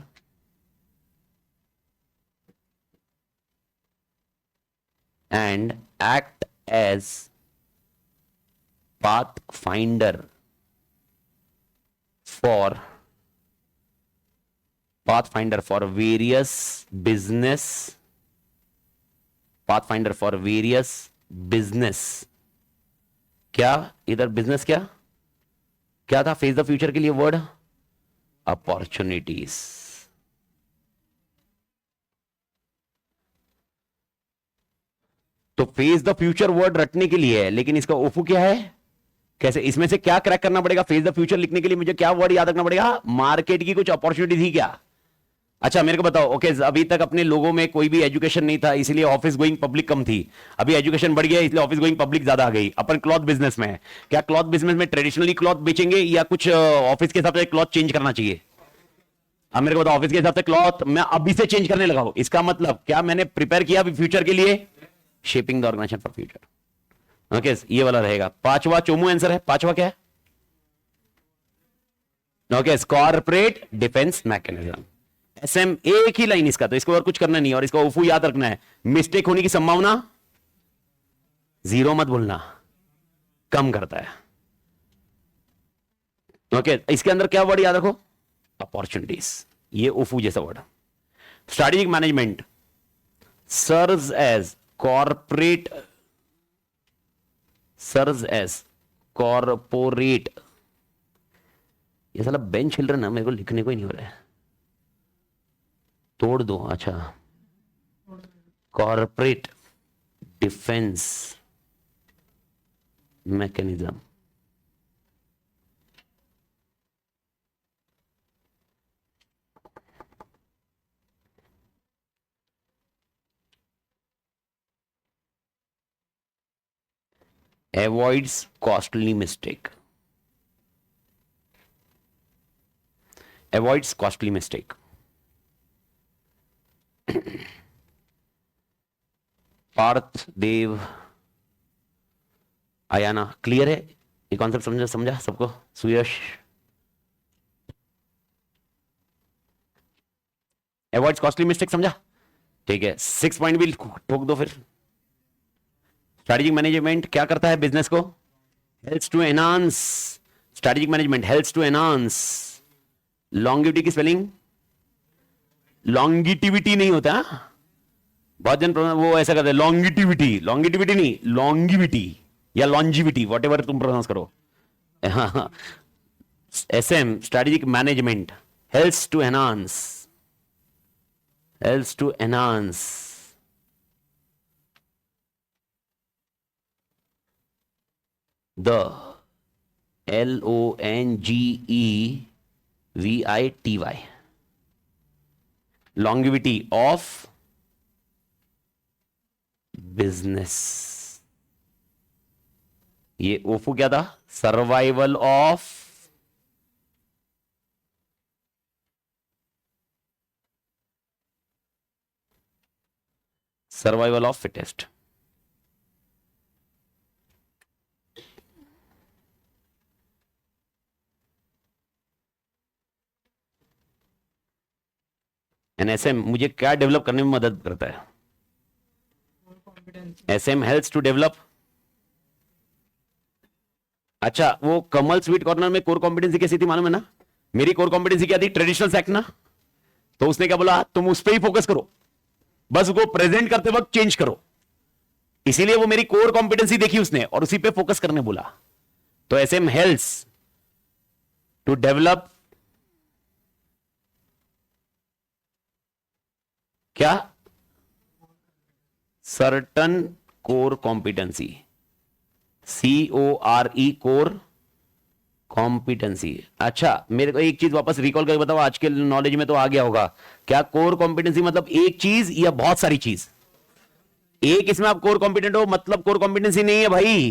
and act as pathfinder for various business क्या इधर बिजनेस क्या था फेस द फ्यूचर के लिए वर्ड? अपॉर्चुनिटीज। तो फेस द फ्यूचर वर्ड रटने के लिए है, लेकिन इसका ओफू क्या है, कैसे, इसमें से क्या क्रैक करना पड़ेगा? फेस द फ्यूचर लिखने के लिए मुझे क्या वर्ड याद रखना पड़ेगा? मार्केट की कुछ अपॉर्चुनिटी थी क्या? अच्छा मेरे को बताओ, ओके अभी तक अपने लोगों में कोई भी एजुकेशन नहीं था, इसलिए ऑफिस गोइंग पब्लिक कम थी। अभी एजुकेशन बढ़ गया, इसलिए ऑफिस गोइंग पब्लिक ज्यादा आ गई। अपन क्लॉथ बिजनेस में है, क्या क्लॉथ बिजनेस में ट्रेडिशनली क्लॉथ बेचेंगे या कुछ ऑफिस के हिसाब से क्लॉथ चेंज करना चाहिए? अब मेरे को बताओ, ऑफिस के हिसाब से क्लॉथ मैं अभी से चेंज करने लगा हूं, इसका मतलब क्या मैंने प्रिपेयर किया अभी फ्यूचर के लिए? Shaping the organization for future. Okay, ये वाला रहेगा। पांचवा चोमू आंसर है, पांचवा क्या है? Okay, corporate defence mechanism. SM एक ही लाइन इसका, तो इसको और कुछ करना नहीं, और इसका ओफू याद रखना है, मिस्टेक होने की संभावना 0 मत भूलना, कम करता है। ओके, इसके अंदर क्या वर्ड याद रखो? अपॉर्चुनिटीज, ये ओफू जैसा word. Strategic management serves as corporate, serves as corporate, ये साला बेंच हिल रहा ना, मेरे को लिखने को ही नहीं हो रहा है, तोड़ दो। अच्छा, corporate defence mechanism, avoids costly mistake, avoids costly mistake। Parth Dev Ayana, clear है ये कॉन्सेप्ट? समझा समझा सबको? सुयश, अवॉइड्स कॉस्टली मिस्टेक, समझा? ठीक है, 6 पॉइंट भी ठोक दो फिर। स्ट्रैटेजिक मैनेजमेंट क्या करता है बिजनेस को? Helps to enhance, strategic management helps to enhance, longevity की स्पेलिंग लॉन्गिटिविटी नहीं होता, बहुत जन वो ऐसा करते हैं लॉन्गिटिविटी, लॉन्गिटिविटी नहीं, लॉन्गिविटी या लॉन्जिविटी, वॉट एवर तुम प्रोनाउंस करो। SM strategic management helps to enhance, helps to enhance the longevity longevity of business। ये ओफो क्या था? Survival of, survival of fittest. एनएसएम मुझे क्या डेवलप करने में मदद करता है? SM helps to develop. अच्छा, वो कमल स्वीट कॉर्नर में कोर कॉम्पिटेंसी कैसी थी मालूम है ना? मेरी कोर कॉम्पिटेंसी क्या थी? ट्रेडिशनल सेक्ट ना। तो उसने क्या बोला? तुम उस पर ही फोकस करो, बस उसको प्रेजेंट करते वक्त चेंज करो। इसीलिए वो मेरी कोर कॉम्पिटेंसी देखी उसने और उसी पे फोकस करने बोला। तो एसएम हेल्प्स टू डेवलप क्या? Certain core competency, CORE, core competency. अच्छा, मेरे को एक चीज वापस रिकॉल करके बताओ, आज के नॉलेज में तो आ गया होगा। क्या कोर कॉम्पिटेंसी मतलब एक चीज या बहुत सारी चीज? एक इसमें आप कोर कॉम्पिटेंट हो मतलब कोर कॉम्पिटेंसी नहीं है भाई।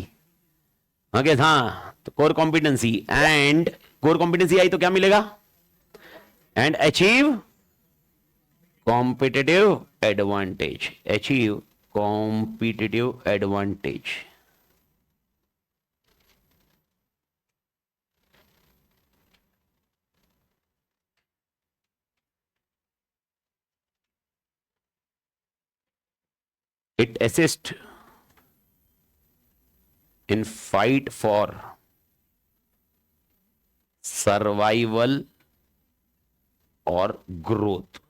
ओके, हाँ, तो core competency and core competency आई तो क्या मिलेगा? And achieve competitive advantage, achieve competitive advantage. It assists in fight for survival or growth।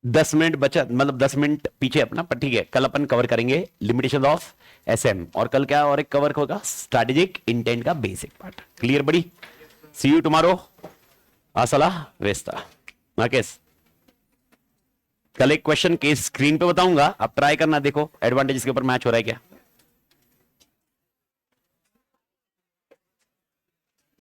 दस मिनट बचा, मतलब 10 मिनट पीछे अपना, पर ठीक है, कल अपन कवर करेंगे लिमिटेशन ऑफ एसएम, और कल क्या और एक कवर होगा? स्ट्रैटेजिक इंटेंट का बेसिक पार्ट। क्लियर बड़ी? सी यू टुमारो। असला वेस्ता मार्केस। कल एक क्वेश्चन केस स्क्रीन पे बताऊंगा, आप ट्राई करना, देखो एडवांटेजेस के ऊपर मैच हो रहा है क्या।